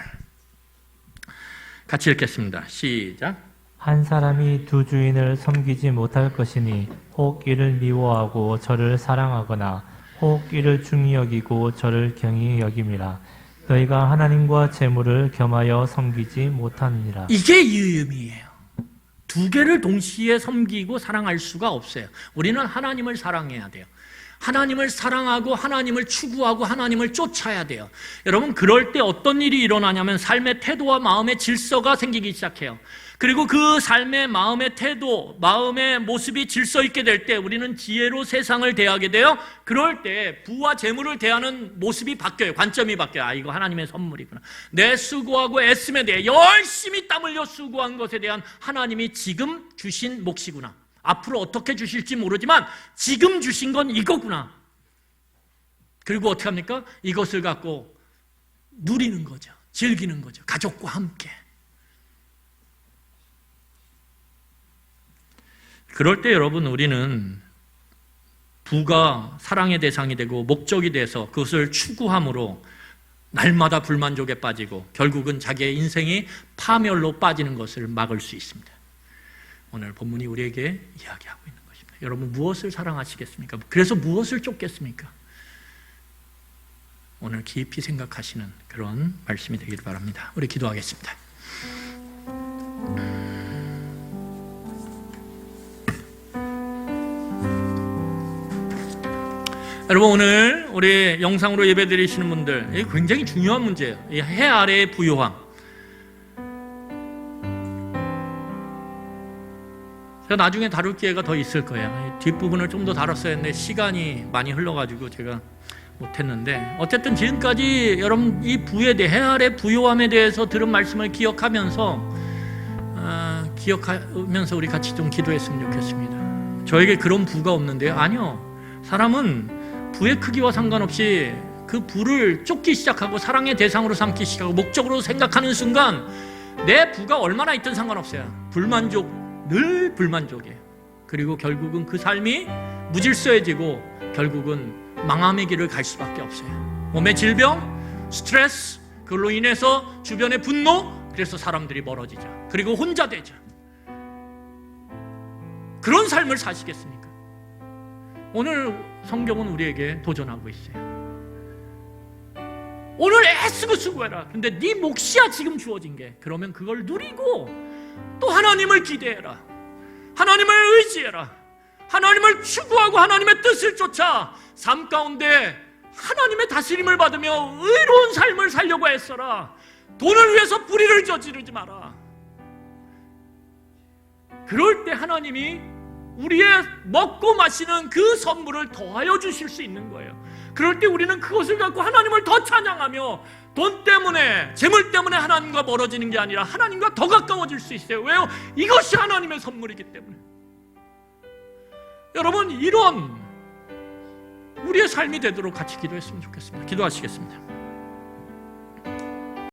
같이 읽겠습니다. 시작. 한 사람이 두 주인을 섬기지 못할 것이니 혹 이를 미워하고 저를 사랑하거나 혹 이를 중히 여기고 저를 경히 여김이라. 너희가 하나님과 재물을 겸하여 섬기지 못하느니라. 이게 이 의미예요. 두 개를 동시에 섬기고 사랑할 수가 없어요. 우리는 하나님을 사랑해야 돼요. 하나님을 사랑하고 하나님을 추구하고 하나님을 쫓아야 돼요. 여러분, 그럴 때 어떤 일이 일어나냐면 삶의 태도와 마음의 질서가 생기기 시작해요. 그리고 그 삶의 마음의 태도, 마음의 모습이 질서 있게 될 때 우리는 지혜로 세상을 대하게 돼요. 그럴 때 부와 재물을 대하는 모습이 바뀌어요. 관점이 바뀌어요. 아, 이거 하나님의 선물이구나. 내 수고하고 애씀에 대해 열심히 땀 흘려 수고한 것에 대한 하나님이 지금 주신 몫이구나. 앞으로 어떻게 주실지 모르지만 지금 주신 건 이거구나. 그리고 어떻게 합니까? 이것을 갖고 누리는 거죠. 즐기는 거죠. 가족과 함께. 그럴 때 여러분, 우리는 부가 사랑의 대상이 되고 목적이 돼서 그것을 추구함으로 날마다 불만족에 빠지고 결국은 자기의 인생이 파멸로 빠지는 것을 막을 수 있습니다. 오늘 본문이 우리에게 이야기하고 있는 것입니다. 여러분, 무엇을 사랑하시겠습니까? 그래서 무엇을 쫓겠습니까? 오늘 깊이 생각하시는 그런 말씀이 되길 바랍니다. 우리 기도하겠습니다. 여러분, 오늘 우리 영상으로 예배드리시는 분들, 이게 굉장히 중요한 문제예요. 이 해 아래의 부요함. 제가 나중에 다룰 기회가 더 있을 거예요. 뒷부분을 좀 더 다뤘어야 했는데 시간이 많이 흘러가지고 제가 못했는데, 어쨌든 지금까지 여러분 이 부에 대해, 해 아래 부요함에 대해서 들은 말씀을 기억하면서 우리 같이 좀 기도했으면 좋겠습니다. 저에게 그런 부가 없는데요. 아니요. 사람은 부의 크기와 상관없이 그 부를 쫓기 시작하고 사랑의 대상으로 삼기 시작하고 목적으로 생각하는 순간 내 부가 얼마나 있든 상관없어요. 늘 불만족이에요. 그리고 결국은 그 삶이 무질서해지고 결국은 망함의 길을 갈 수밖에 없어요. 몸의 질병, 스트레스, 그걸로 인해서 주변의 분노, 그래서 사람들이 멀어지죠. 그리고 혼자 되죠. 그런 삶을 사시겠습니까? 오늘 성경은 우리에게 도전하고 있어요. 오늘 애쓰고 수고해라. 근데 네 몫이야 지금 주어진 게. 그러면 그걸 누리고 또 하나님을 기대해라. 하나님을 의지해라. 하나님을 추구하고 하나님의 뜻을 쫓아 삶 가운데 하나님의 다스림을 받으며 의로운 삶을 살려고 애써라. 돈을 위해서 불의를 저지르지 마라. 그럴 때 하나님이 우리의 먹고 마시는 그 선물을 더하여 주실 수 있는 거예요. 그럴 때 우리는 그것을 갖고 하나님을 더 찬양하며 돈 때문에, 재물 때문에 하나님과 멀어지는 게 아니라 하나님과 더 가까워질 수 있어요. 왜요? 이것이 하나님의 선물이기 때문에. 여러분, 이런 우리의 삶이 되도록 같이 기도했으면 좋겠습니다. 기도하시겠습니다.